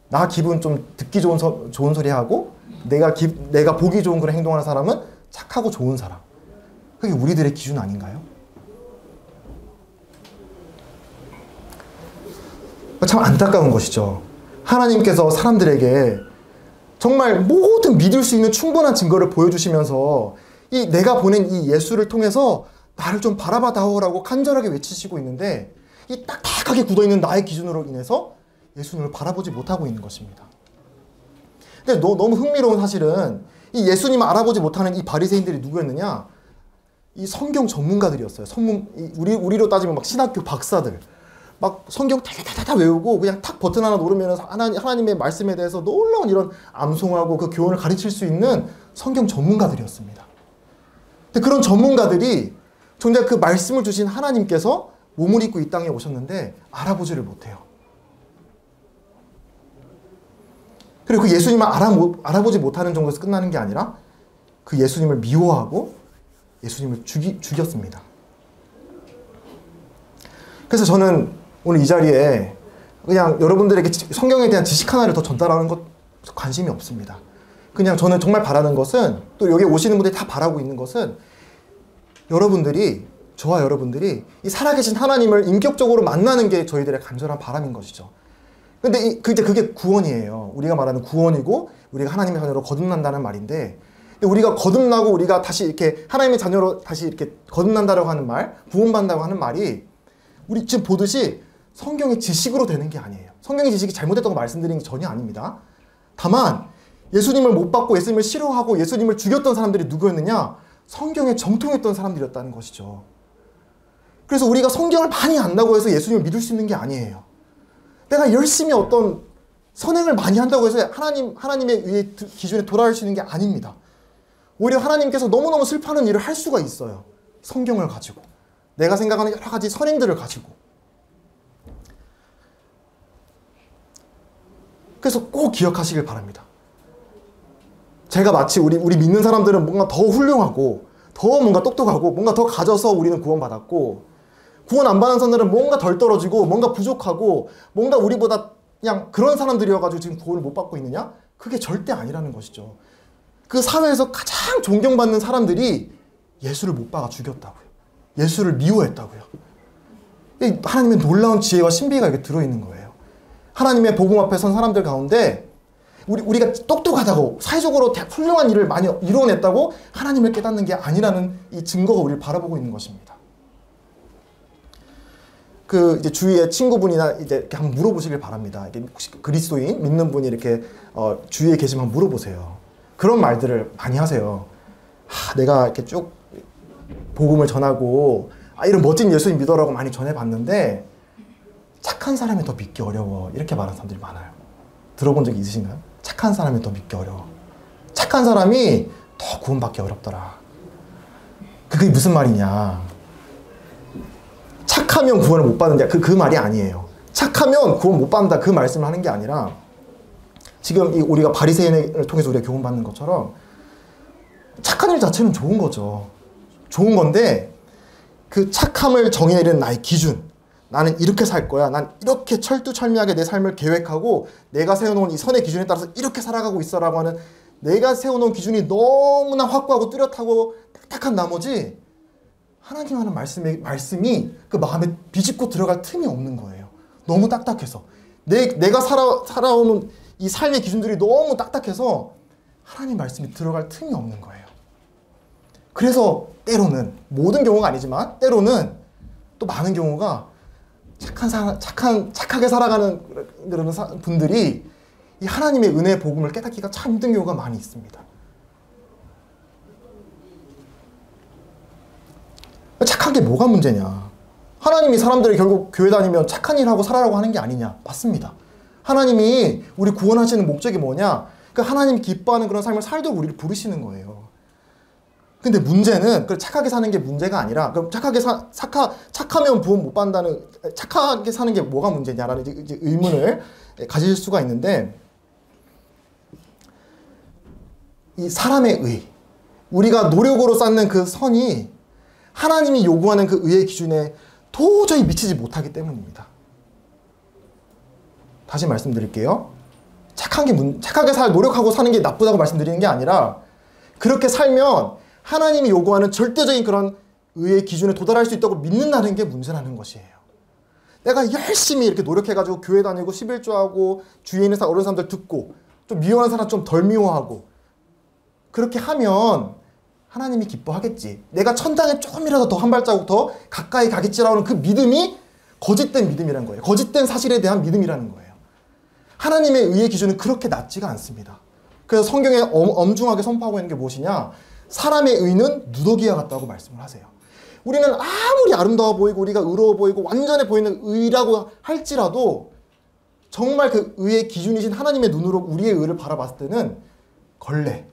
나 기분 좀 듣기 좋은 소리 하고 내가 보기 좋은 그런 행동하는 사람은 착하고 좋은 사람. 그게 우리들의 기준 아닌가요? 참 안타까운 것이죠. 하나님께서 사람들에게 정말 모든 믿을 수 있는 충분한 증거를 보여주시면서 이 내가 보낸 이 예수를 통해서 나를 좀 바라봐다오라고 간절하게 외치시고 있는데 이 딱딱하게 굳어있는 나의 기준으로 인해서 예수님을 바라보지 못하고 있는 것입니다. 근데 너무 흥미로운 사실은 이 예수님을 알아보지 못하는 이 바리새인들이 누구였느냐? 이 성경 전문가들이었어요. 우리로 따지면 막 신학교 박사들. 막 성경 다다다다 외우고 그냥 탁 버튼 하나 누르면 하나님의 말씀에 대해서 놀라운 이런 암송하고 그 교훈을 가르칠 수 있는 성경 전문가들이었습니다. 근데 그런 전문가들이 정작 그 말씀을 주신 하나님께서 몸을 입고 이 땅에 오셨는데 알아보지를 못해요. 그리고 그 예수님을 알아보지 못하는 정도에서 끝나는 게 아니라 그 예수님을 미워하고 예수님을 죽였습니다. 그래서 저는 오늘 이 자리에 그냥 여러분들에게 성경에 대한 지식 하나를 더 전달하는 것 관심이 없습니다. 그냥 저는 정말 바라는 것은 또 여기 오시는 분들이 다 바라고 있는 것은 저와 여러분들이 이 살아계신 하나님을 인격적으로 만나는 게 저희들의 간절한 바람인 것이죠. 근데 그게 구원이에요. 우리가 말하는 구원이고 우리가 하나님의 자녀로 거듭난다는 말인데, 근데 우리가 거듭나고 우리가 다시 이렇게 하나님의 자녀로 다시 이렇게 거듭난다라고 하는 말, 구원받는다고 하는 말이 우리 지금 보듯이 성경의 지식으로 되는 게 아니에요. 성경의 지식이 잘못됐다고 말씀드리는 게 전혀 아닙니다. 다만 예수님을 못 받고 예수님을 싫어하고 예수님을 죽였던 사람들이 누구였느냐? 성경에 정통했던 사람들이었다는 것이죠. 그래서 우리가 성경을 많이 안다고 해서 예수님을 믿을 수 있는 게 아니에요. 내가 열심히 어떤 선행을 많이 한다고 해서 하나님의 의의 기준에 돌아갈 수 있는 게 아닙니다. 오히려 하나님께서 너무너무 슬퍼하는 일을 할 수가 있어요. 성경을 가지고. 내가 생각하는 여러 가지 선행들을 가지고. 그래서 꼭 기억하시길 바랍니다. 제가 마치 우리 믿는 사람들은 뭔가 더 훌륭하고 더 뭔가 똑똑하고 뭔가 더 가져서 우리는 구원받았고, 구원 안 받은 사람들은 뭔가 덜 떨어지고 뭔가 부족하고 뭔가 우리보다 그냥 그런 사람들이어가지고 지금 구원을 못 받고 있느냐? 그게 절대 아니라는 것이죠. 그 사회에서 가장 존경받는 사람들이 예수를 못 박아 죽였다고요. 예수를 미워했다고요. 하나님의 놀라운 지혜와 신비가 이렇게 들어있는 거예요. 하나님의 복음 앞에 선 사람들 가운데 우리가 똑똑하다고 사회적으로 훌륭한 일을 많이 이루어냈다고 하나님을 깨닫는 게 아니라는 이 증거가 우리를 바라보고 있는 것입니다. 이제 주위에 친구분이나 이제 이렇게 한번 물어보시길 바랍니다. 이게 혹시 그리스도인 믿는 분이 이렇게 주위에 계시면 한번 물어보세요. 그런 말들을 많이 하세요. 내가 이렇게 쭉 복음을 전하고 이런 멋진 예수님 믿어라고 많이 전해봤는데 착한 사람이 더 믿기 어려워. 이렇게 말하는 사람들이 많아요. 들어본 적이 있으신가요? 착한 사람이 더 믿기 어려워. 착한 사람이 더 구원받기 어렵더라. 그게 무슨 말이냐? 착하면 구원을 못 받는다. 그 말이 아니에요. 착하면 구원 못 받는다. 그 말씀을 하는 게 아니라, 지금 우리가 바리새인을 통해서 우리가 교훈받는 것처럼 착한 일 자체는 좋은 거죠. 좋은 건데 그 착함을 정의내리는 나의 기준, 나는 이렇게 살 거야, 난 이렇게 철두철미하게 내 삶을 계획하고 내가 세워놓은 이 선의 기준에 따라서 이렇게 살아가고 있어 라고 하는 내가 세워놓은 기준이 너무나 확고하고 뚜렷하고 딱딱한 나머지 하나님 하는 말씀이 그 마음에 비집고 들어갈 틈이 없는 거예요. 너무 딱딱해서. 내가 살아오는 이 삶의 기준들이 너무 딱딱해서 하나님 말씀이 들어갈 틈이 없는 거예요. 그래서 때로는, 모든 경우가 아니지만 때로는 또 많은 경우가 착하게 살아가는 그런 분들이 이 하나님의 은혜의 복음을 깨닫기가 참 힘든 경우가 많이 있습니다. 착한 게 뭐가 문제냐? 하나님이 사람들이 결국 교회 다니면 착한 일 하고 살아라고 하는 게 아니냐? 맞습니다. 하나님이 우리 구원하시는 목적이 뭐냐? 그 하나님이 기뻐하는 그런 삶을 살도록 우리를 부르시는 거예요. 근데 문제는 착하게 사는 게 문제가 아니라, 그럼 착하면 구원 못 받는다는, 착하게 사는 게 뭐가 문제냐라는 이제 의문을 가질 수가 있는데, 이 사람의 의, 우리가 노력으로 쌓는 그 선이 하나님이 요구하는 그 의의 기준에 도저히 미치지 못하기 때문입니다. 다시 말씀드릴게요. 착하게 노력하고 사는 게 나쁘다고 말씀드리는 게 아니라, 그렇게 살면 하나님이 요구하는 절대적인 그런 의의 기준에 도달할 수 있다고 믿는다는 게 문제라는 것이에요. 내가 열심히 이렇게 노력해가지고 교회 다니고 11조하고 주위에 있는 어른 사람들 듣고 좀 미워하는 사람 좀 덜 미워하고 그렇게 하면 하나님이 기뻐하겠지. 내가 천당에 조금이라도 더 한 발자국 더 가까이 가겠지라고 하는 그 믿음이 거짓된 믿음이라는 거예요. 거짓된 사실에 대한 믿음이라는 거예요. 하나님의 의의 기준은 그렇게 낮지가 않습니다. 그래서 성경에 엄중하게 선포하고 있는 게 무엇이냐? 사람의 의는 누더기와 같다고 말씀을 하세요. 우리는 아무리 아름다워 보이고 우리가 의로워 보이고 완전해 보이는 의라고 할지라도 정말 그 의의 기준이신 하나님의 눈으로 우리의 의를 바라봤을 때는 걸레,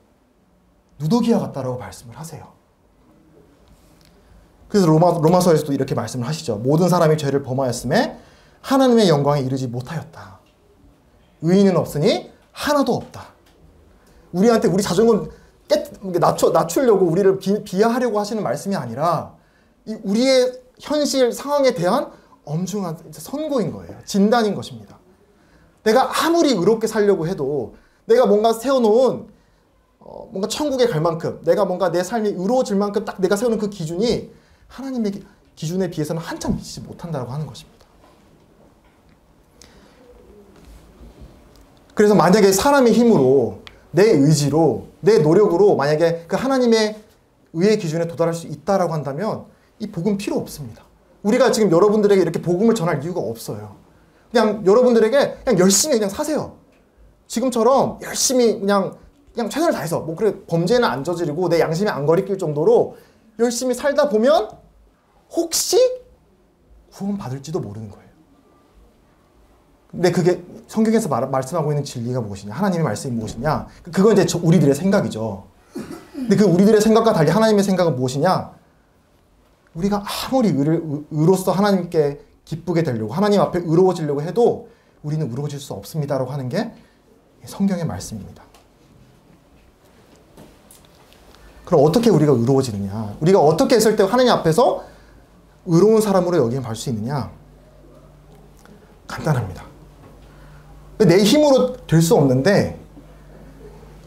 누더기와 같다라고 말씀을 하세요. 그래서 로마서에서도 이렇게 말씀을 하시죠. 모든 사람이 죄를 범하였음에 하나님의 영광에 이르지 못하였다. 의인은 없으니 하나도 없다. 우리한테 우리 자존감 낮추려고 우리를 비하하려고 하시는 말씀이 아니라 우리의 현실 상황에 대한 엄중한 선고인 거예요. 진단인 것입니다. 내가 아무리 의롭게 살려고 해도 내가 뭔가 세워놓은 뭔가 천국에 갈 만큼 내가 뭔가 내 삶이 의로워질 만큼 딱 내가 세우는 그 기준이 하나님의 기준에 비해서는 한참 미치지 못한다고 하는 것입니다. 그래서 만약에 사람의 힘으로, 내 의지로, 내 노력으로 만약에 그 하나님의 의의 기준에 도달할 수 있다라고 한다면 이 복음 필요 없습니다. 우리가 지금 여러분들에게 이렇게 복음을 전할 이유가 없어요. 그냥 여러분들에게 그냥 열심히 그냥 사세요. 지금처럼 열심히 그냥 최선을 다해서 뭐 그래 범죄는 안 저지르고 내 양심이 안 거리낄 정도로 열심히 살다 보면 혹시 구원 받을지도 모르는 거예요. 근데 그게 성경에서 말씀하고 있는 진리가 무엇이냐, 하나님의 말씀이 무엇이냐, 그건 이제 우리들의 생각이죠. 근데 그 우리들의 생각과 달리 하나님의 생각은 무엇이냐? 우리가 아무리 의로서 하나님께 기쁘게 되려고, 하나님 앞에 의로워지려고 해도 우리는 의로워질 수 없습니다라고 하는 게 성경의 말씀입니다. 그럼 어떻게 우리가 의로워지느냐? 우리가 어떻게 했을 때 하나님 앞에서 의로운 사람으로 여김을 수 있느냐? 간단합니다. 내 힘으로 될 수 없는데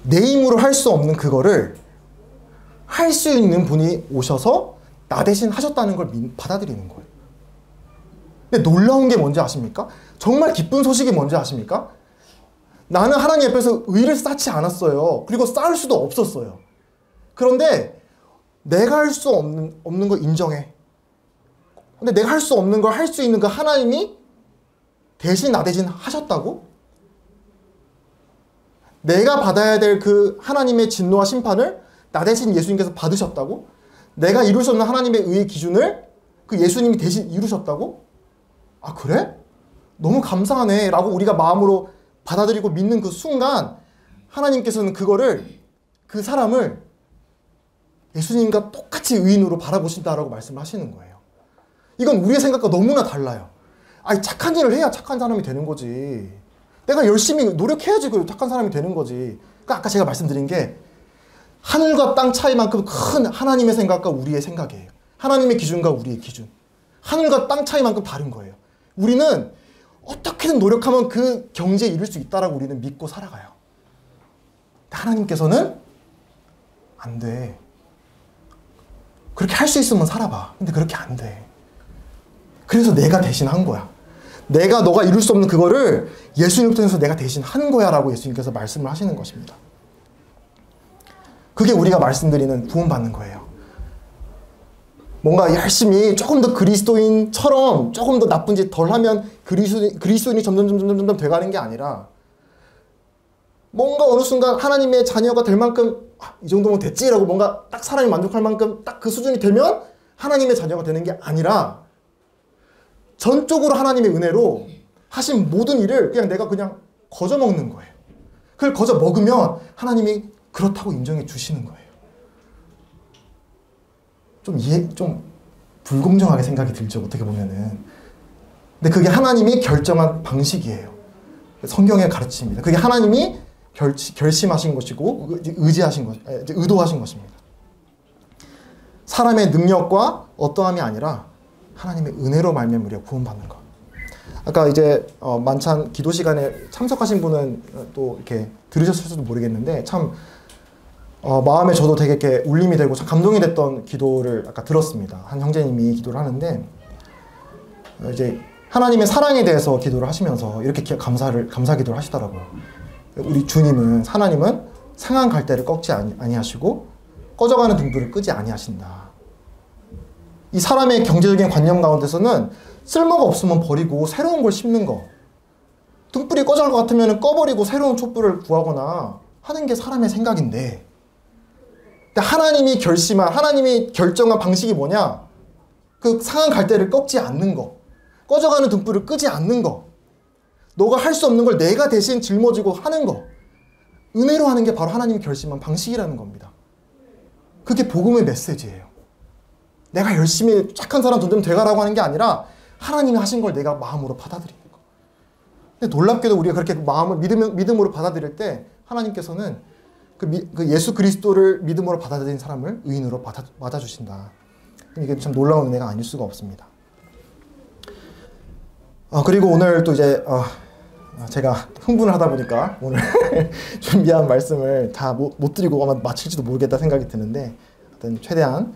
내 힘으로 할 수 없는 그거를 할 수 있는 분이 오셔서 나 대신 하셨다는 걸 받아들이는 거예요. 근데 놀라운 게 뭔지 아십니까? 정말 기쁜 소식이 뭔지 아십니까? 나는 하나님 앞에서 의를 쌓지 않았어요. 그리고 쌓을 수도 없었어요. 그런데 내가 할 수 없는 거 인정해. 근데 내가 할 수 없는 걸 할 수 있는 그 하나님이 대신 나 대신 하셨다고? 내가 받아야 될 그 하나님의 진노와 심판을 나 대신 예수님께서 받으셨다고? 내가 이룰 수 없는 하나님의 의의 기준을 그 예수님이 대신 이루셨다고? 아, 그래? 너무 감사하네 라고 우리가 마음으로 받아들이고 믿는 그 순간 하나님께서는 그 사람을 예수님과 똑같이 의인으로 바라보신다라고 말씀을 하시는 거예요. 이건 우리의 생각과 너무나 달라요. 아니, 착한 일을 해야 착한 사람이 되는 거지. 내가 열심히 노력해야지 그 착한 사람이 되는 거지. 그러니까 아까 제가 말씀드린 게 하늘과 땅 차이만큼 큰 하나님의 생각과 우리의 생각이에요. 하나님의 기준과 우리의 기준. 하늘과 땅 차이만큼 다른 거예요. 우리는 어떻게든 노력하면 그 경지에 이를 수 있다라고 우리는 믿고 살아가요. 하나님께서는 안 돼. 그렇게 할 수 있으면 살아봐. 근데 그렇게 안 돼. 그래서 내가 대신 한 거야. 너가 이룰 수 없는 그거를 예수님 통해서 내가 대신 한 거야 라고 예수님께서 말씀을 하시는 것입니다. 그게 우리가 말씀드리는 구원받는 거예요. 뭔가 열심히 조금 더 그리스도인처럼 조금 더 나쁜 짓 덜 하면 그리스도인이 점점 돼가는 게 아니라 뭔가 어느 순간 하나님의 자녀가 될 만큼 이 정도면 됐지라고 뭔가 딱 사람이 만족할 만큼 딱 그 수준이 되면 하나님의 자녀가 되는 게 아니라 전적으로 하나님의 은혜로 하신 모든 일을 내가 거저 먹는 거예요. 그걸 거저 먹으면 하나님이 그렇다고 인정해 주시는 거예요. 좀 불공정하게 생각이 들죠, 어떻게 보면은. 근데 그게 하나님이 결정한 방식이에요. 성경의 가르침입니다. 그게 하나님이 결심하신 것이고 의도하신 것입니다. 사람의 능력과 어떠함이 아니라 하나님의 은혜로 말미암아 우리가 구원받는 것. 아까 이제 만찬 기도 시간에 참석하신 분은 또 이렇게 들으셨을지도 모르겠는데 참 마음에 저도 되게 이렇게 울림이 되고 참 감동이 됐던 기도를 아까 들었습니다. 한 형제님이 기도를 하는데 이제 하나님의 사랑에 대해서 기도를 하시면서 이렇게 감사 기도를 하시더라고요. 우리 하나님은 상한 갈대를 꺾지 아니하시고 꺼져가는 등불을 끄지 아니하신다. 이 사람의 경제적인 관념 가운데서는 쓸모가 없으면 버리고 새로운 걸 심는 거, 등불이 꺼질 것 같으면 꺼버리고 새로운 촛불을 구하거나 하는 게 사람의 생각인데, 하나님이 결정한 방식이 뭐냐? 그 상한 갈대를 꺾지 않는 거, 꺼져가는 등불을 끄지 않는 거, 너가 할 수 없는 걸 내가 대신 짊어지고 하는 거, 은혜로 하는 게 바로 하나님이 결심한 방식이라는 겁니다. 그게 복음의 메시지예요. 내가 열심히 착한 사람 되면 되가라고 하는 게 아니라 하나님이 하신 걸 내가 마음으로 받아들이는 거. 근데 놀랍게도 우리가 그렇게 마음을 믿음으로 받아들일 때 하나님께서는 그 예수 그리스도를 믿음으로 받아들인 사람을 의인으로 맞아주신다. 이게 참 놀라운 은혜가 아닐 수가 없습니다. 그리고 오늘 또 이제 제가 흥분을 하다 보니까 오늘 준비한 말씀을 다 못 드리고 아마 마칠지도 모르겠다 생각이 드는데 하여튼 최대한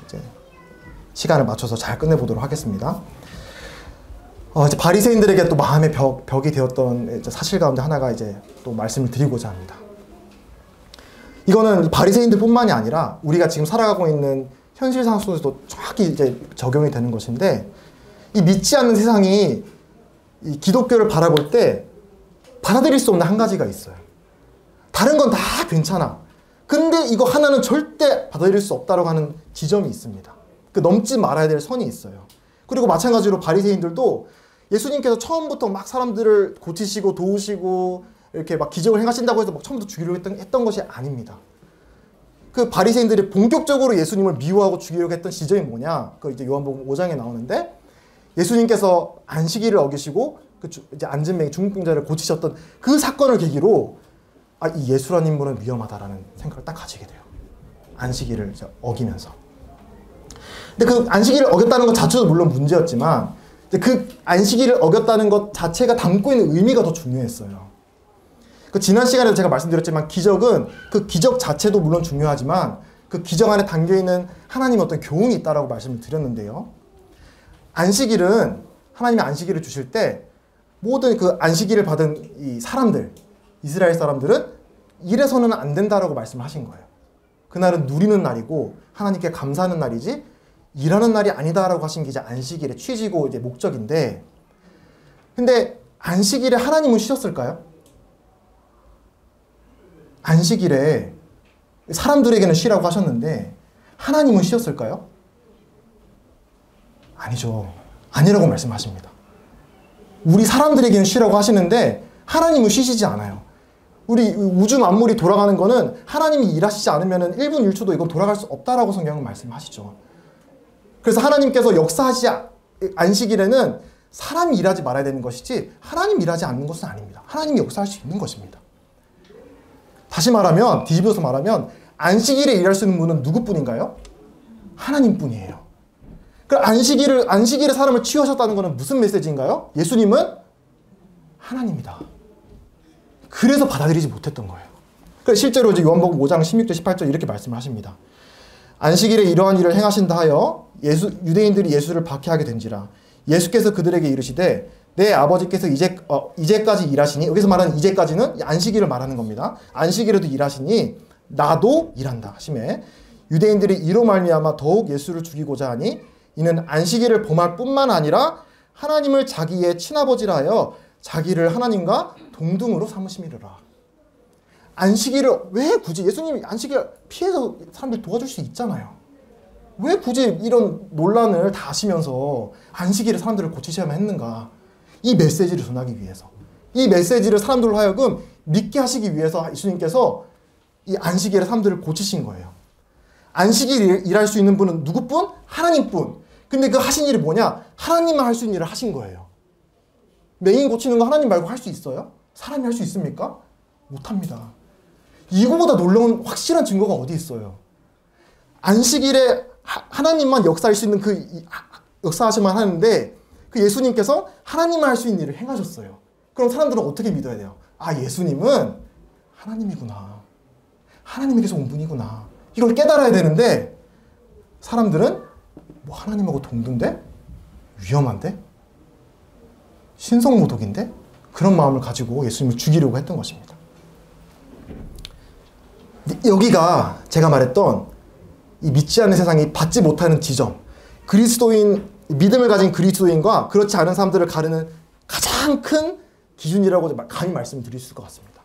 이제 시간을 맞춰서 잘 끝내보도록 하겠습니다. 이제 바리새인들에게 또 마음의 벽이 되었던 이제 사실 가운데 하나가 이제 또 말씀을 드리고자 합니다. 이거는 바리새인들뿐만이 아니라 우리가 지금 살아가고 있는 현실 상황 속에서도 정확히 이제 적용이 되는 것인데, 이 믿지 않는 세상이 이 기독교를 바라볼 때 받아들일 수 없는 한 가지가 있어요. 다른 건 다 괜찮아. 근데 이거 하나는 절대 받아들일 수 없다고 하는 지점이 있습니다. 그 넘지 말아야 될 선이 있어요. 그리고 마찬가지로 바리새인들도 예수님께서 처음부터 막 사람들을 고치시고 도우시고 이렇게 막 기적을 행하신다고 해서 막 처음부터 죽이려고 했던 것이 아닙니다. 그 바리새인들이 본격적으로 예수님을 미워하고 죽이려고 했던 시점이 뭐냐? 그 이제 요한복음 5장에 나오는데, 예수님께서 안식일을 어기시고 그 이제 안진뱅이 중풍자를 고치셨던 그 사건을 계기로 이 예수라는 인물은 위험하다라는 생각을 딱 가지게 돼요. 안식일을 이제 어기면서. 근데 그 안식일을 어겼다는 것 자체도 물론 문제였지만, 그 안식일을 어겼다는 것 자체가 담고 있는 의미가 더 중요했어요. 그 지난 시간에도 제가 말씀드렸지만, 기적은 그 기적 자체도 물론 중요하지만 그 기적 안에 담겨있는 하나님의 어떤 교훈이 있다라고 말씀을 드렸는데요. 안식일은, 하나님이 안식일을 주실 때 모든 그 안식일을 받은 이 사람들, 이스라엘 사람들은 일해서는 안 된다라고 말씀을 하신 거예요. 그날은 누리는 날이고 하나님께 감사하는 날이지 일하는 날이 아니다라고 하신 게 이제 안식일의 취지고 이제 목적인데, 근데 안식일에 하나님은 쉬었을까요? 안식일에 사람들에게는 쉬라고 하셨는데 하나님은 쉬었을까요? 아니죠. 아니라고 말씀하십니다. 우리 사람들에게는 쉬라고 하시는데 하나님은 쉬시지 않아요. 우리 우주 만물이 돌아가는 거는 하나님이 일하시지 않으면 1분 1초도 이건 돌아갈 수 없다라고 성경은 말씀하시죠. 그래서 하나님께서 역사하시 안식일에는 사람이 일하지 말아야 되는 것이지 하나님 일하지 않는 것은 아닙니다. 하나님이 역사할 수 있는 것입니다. 다시 말하면, 뒤집어서 말하면 안식일에 일할 수 있는 분은 누구뿐인가요? 하나님뿐이에요. 그럼 안식일에 사람을 치유하셨다는 것은 무슨 메시지인가요? 예수님은 하나님이다. 그래서 받아들이지 못했던 거예요. 그래서 실제로 이제 요한복음 5장 16절 18절 이렇게 말씀을 하십니다. 안식일에 이러한 일을 행하신다 하여 유대인들이 예수를 박해하게 된지라. 예수께서 그들에게 이르시되 내 아버지께서 이제까지 일하시니, 여기서 말하는 이제까지는 안식일을 말하는 겁니다. 안식일에도 일하시니 나도 일한다 하시매, 유대인들이 이로 말미암아 더욱 예수를 죽이고자 하니 이는 안식일을 범할 뿐만 아니라 하나님을 자기의 친아버지라 하여 자기를 하나님과 동등으로 삼으심이로라. 안식일을 왜 굳이, 예수님이 안식일 피해서 사람들 도와줄 수 있잖아요. 왜 굳이 이런 논란을 다 하시면서 안식일에 사람들을 고치셔야만 했는가? 이 메시지를 전하기 위해서, 이 메시지를 사람들로 하여금 믿게 하시기 위해서 예수님께서 이 안식일에 사람들을 고치신 거예요. 안식일 일할 수 있는 분은 누구뿐? 하나님뿐. 근데 그 하신 일이 뭐냐? 하나님만 할 수 있는 일을 하신 거예요. 맹인 고치는 거 하나님 말고 할 수 있어요? 사람이 할 수 있습니까? 못합니다. 이거보다 놀라운 확실한 증거가 어디 있어요? 안식일에 하나님만 역사할 수 있는 역사하시만 하는데, 그 예수님께서 하나님만 할 수 있는 일을 행하셨어요. 그럼 사람들은 어떻게 믿어야 돼요? 예수님은 하나님이구나. 하나님에게서 온 분이구나. 이걸 깨달아야 되는데, 사람들은 뭐 하나님하고 동등데? 위험한데? 신성모독인데? 그런 마음을 가지고 예수님을 죽이려고 했던 것입니다. 여기가 제가 말했던 이 믿지 않는 세상이 받지 못하는 지점, 믿음을 가진 그리스도인과 그렇지 않은 사람들을 가르는 가장 큰 기준이라고 감히 말씀드릴 수 있을 것 같습니다.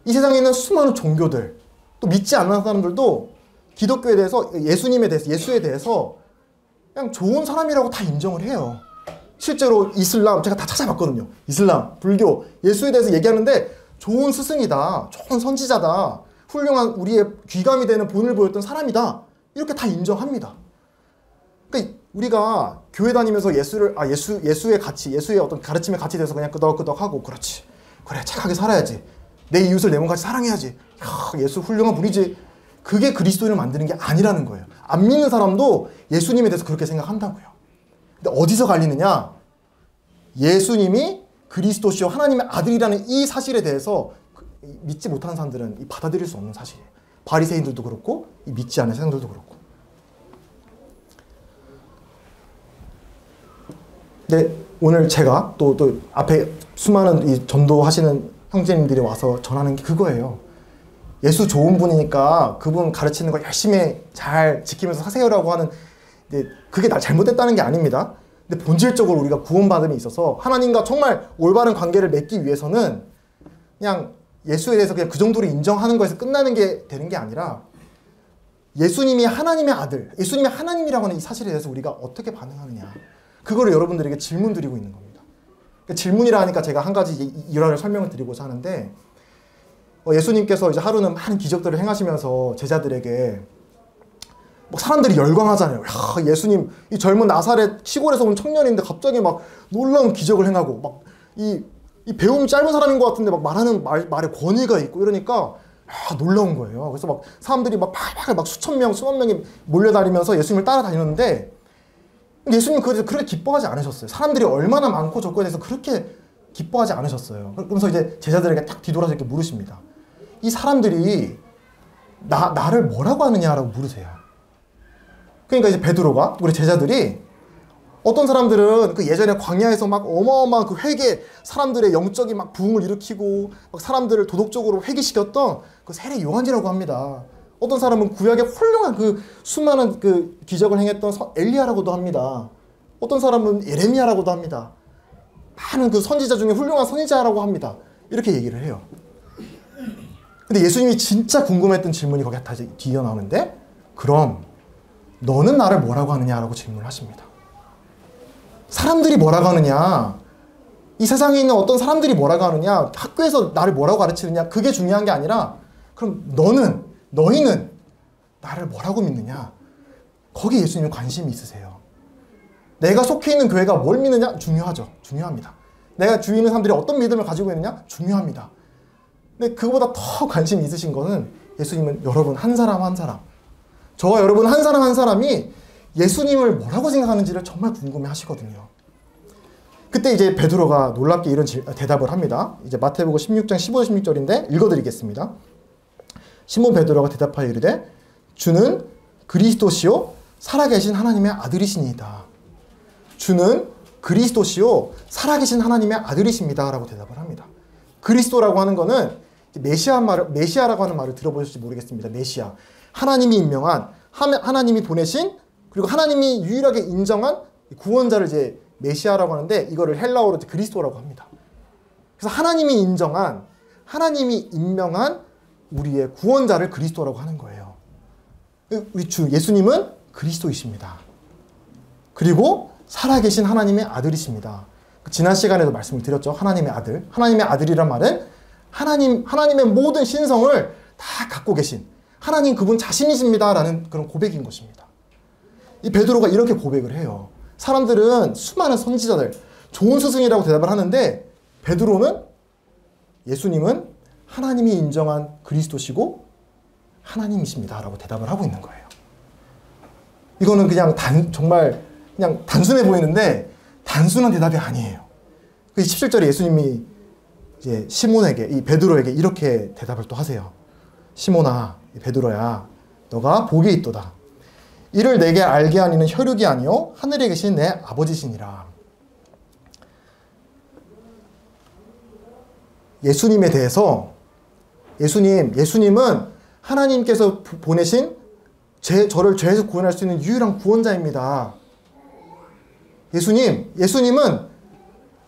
이 세상에 있는 수많은 종교들, 또 믿지 않는 사람들도 기독교에 대해서, 예수에 대해서 그냥 좋은 사람이라고 다 인정을 해요. 실제로 이슬람, 제가 다 찾아봤거든요. 이슬람, 불교, 예수에 대해서 얘기하는데 좋은 스승이다, 좋은 선지자다, 훌륭한 우리의 귀감이 되는 본을 보였던 사람이다, 이렇게 다 인정합니다. 그러니까 우리가 교회 다니면서 예수의 가치, 예수의 어떤 가르침의 가치에 대해서 그냥 끄덕끄덕하고, 그렇지, 그래, 착하게 살아야지, 내 이웃을 내 몸같이 사랑해야지, 예수 훌륭한 분이지, 그게 그리스도인을 만드는 게 아니라는 거예요. 안 믿는 사람도 예수님에 대해서 그렇게 생각한다고요. 근데 어디서 갈리느냐? 예수님이 그리스도시요 하나님의 아들이라는 이 사실에 대해서 믿지 못하는 사람들은 받아들일 수 없는 사실이에요. 바리새인들도 그렇고 믿지 않는 세상들도 그렇고. 근데 오늘 제가 또 앞에 수많은 이 전도하시는 형제님들이 와서 전하는 게 그거예요. 예수 좋은 분이니까 그분 가르치는 거 열심히 잘 지키면서 하세요라고 하는, 그게 나 잘못됐다는 게 아닙니다. 근데 본질적으로 우리가 구원받음에 있어서 하나님과 정말 올바른 관계를 맺기 위해서는 그냥 예수에 대해서 그냥 그 정도로 인정하는 거에서 끝나는 게 되는 게 아니라, 예수님이 하나님의 아들, 예수님이 하나님이라고 하는 이 사실에 대해서 우리가 어떻게 반응하느냐, 그거를 여러분들에게 질문 드리고 있는 겁니다. 그러니까 질문이라 하니까 제가 한 가지 일화를 설명을 드리고자 하는데, 예수님께서 이제 하루는 많은 기적들을 행하시면서 제자들에게, 막 사람들이 열광하잖아요. 야, 예수님 이 젊은 나사렛 시골에서 온 청년인데 갑자기 막 놀라운 기적을 행하고, 막 이 배움이 짧은 사람인 것 같은데 막 말하는 말에 권위가 있고 이러니까 놀라운 거예요. 그래서 막 사람들이 막 수천 명, 수만 명이 몰려다니면서 예수님을 따라다니는데, 예수님 그렇게 기뻐하지 않으셨어요. 사람들이 얼마나 많고 적고에 대해서 그렇게 기뻐하지 않으셨어요. 그러면서 이제 제자들에게 딱 뒤돌아서 이렇게 물으십니다. 이 사람들이 나를 뭐라고 하느냐라고 물으세요. 그러니까 이제 베드로가, 우리 제자들이, 어떤 사람들은 그 예전에 광야에서 막 어마어마한 그 회개, 사람들의 영적인 막 부흥을 일으키고 막 사람들을 도덕적으로 회개시켰던 그 세례 요한이라고 합니다. 어떤 사람은 구약에 훌륭한 그 수많은 그 기적을 행했던 엘리야라고도 합니다. 어떤 사람은 예레미야라고도 합니다. 많은 그 선지자 중에 훌륭한 선지자라고 합니다. 이렇게 얘기를 해요. 근데 예수님이 진짜 궁금했던 질문이 거기에 다 뒤에 나오는데, 그럼 너는 나를 뭐라고 하느냐라고 질문을 하십니다. 사람들이 뭐라고 하느냐, 이 세상에 있는 어떤 사람들이 뭐라고 하느냐, 학교에서 나를 뭐라고 가르치느냐, 그게 중요한 게 아니라, 그럼 너희는 나를 뭐라고 믿느냐, 거기에 예수님은 관심이 있으세요. 내가 속해 있는 교회가 뭘 믿느냐? 중요하죠. 중요합니다. 내가 주위에 있는 사람들이 어떤 믿음을 가지고 있느냐? 중요합니다. 근데 그거보다 더 관심이 있으신 거는, 예수님은 여러분 한 사람 한 사람, 저와 여러분 한 사람 한 사람이 예수님을 뭐라고 생각하는지를 정말 궁금해 하시거든요. 그때 이제 베드로가 놀랍게 이런 대답을 합니다. 이제 마태복음 16장 15, 16절인데 읽어드리겠습니다. 시몬 베드로가 대답하여 이르되 주는 그리스도시요 살아계신 하나님의 아들이시니이다. 주는 그리스도시요 살아계신 하나님의 아들이십니다 라고 대답을 합니다. 그리스도라고 하는 거는 메시아라고 하는 말을 들어보셨을지 모르겠습니다. 메시아, 하나님이 임명한, 하나님이 보내신, 그리고 하나님이 유일하게 인정한 구원자를 이제 메시아라고 하는데, 이거를 헬라어로 그리스도라고 합니다. 그래서 하나님이 인정한, 하나님이 임명한 우리의 구원자를 그리스도라고 하는 거예요. 우리 주 예수님은 그리스도이십니다. 그리고 살아계신 하나님의 아들이십니다. 지난 시간에도 말씀을 드렸죠. 하나님의 아들. 하나님의 아들이란 말은 하나님의 모든 신성을 다 갖고 계신 하나님 그분 자신이십니다라는 그런 고백인 것입니다. 이 베드로가 이렇게 고백을 해요. 사람들은 수많은 선지자들, 좋은 스승이라고 대답을 하는데, 베드로는 예수님은 하나님이 인정한 그리스도시고 하나님이십니다라고 대답을 하고 있는 거예요. 이거는 그냥 정말 그냥 단순해 보이는데 단순한 대답이 아니에요. 그 17절에 예수님이 이제 시몬에게, 이 베드로에게 이렇게 대답을 또 하세요. 시몬아, 베드로야, 너가 복이 있도다. 이를 내게 알게 하니는 혈육이 아니요 하늘에 계신 내 아버지시니라. 예수님에 대해서, 예수님은 하나님께서 보내신 저를 죄에서 구원할 수 있는 유일한 구원자입니다. 예수님은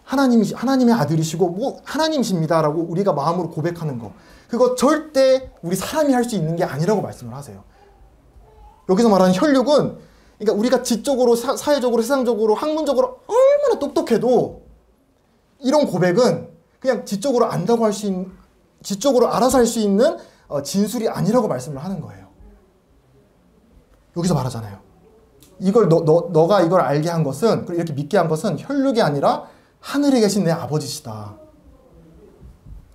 하나님의 아들이시고 하나님이십니다라고 우리가 마음으로 고백하는 거, 그거 절대 우리 사람이 할 수 있는 게 아니라고 말씀을 하세요. 여기서 말하는 혈육은, 그러니까 우리가 지적으로, 사회적으로, 세상적으로, 학문적으로 얼마나 똑똑해도 이런 고백은 그냥 지적으로 안다고 할 수 있는, 지적으로 알아서 할 수 있는 진술이 아니라고 말씀을 하는 거예요. 여기서 말하잖아요. 너가 이걸 알게 한 것은, 이렇게 믿게 한 것은 혈육이 아니라 하늘에 계신 내 아버지시다.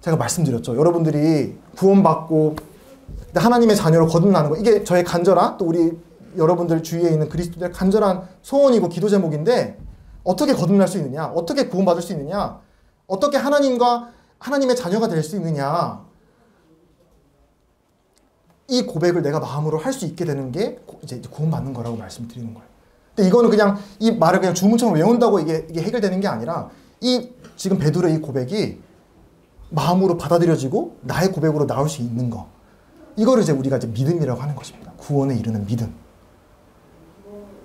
제가 말씀드렸죠. 여러분들이 구원받고 하나님의 자녀로 거듭나는 거, 이게 저의 간절한, 또 우리 여러분들 주위에 있는 그리스도들의 간절한 소원이고 기도 제목인데, 어떻게 거듭날 수 있느냐? 어떻게 구원받을 수 있느냐? 어떻게 하나님의 자녀가 될 수 있느냐? 이 고백을 내가 마음으로 할 수 있게 되는 게 이제 구원받는 거라고 말씀드리는 거예요. 근데 이거는 그냥 이 말을 그냥 주문처럼 외운다고 이게 해결되는 게 아니라 이 지금 베드로의 이 고백이 마음으로 받아들여지고 나의 고백으로 나올 수 있는 거. 이거를 이제 우리가 이제 믿음이라고 하는 것입니다. 구원에 이르는 믿음.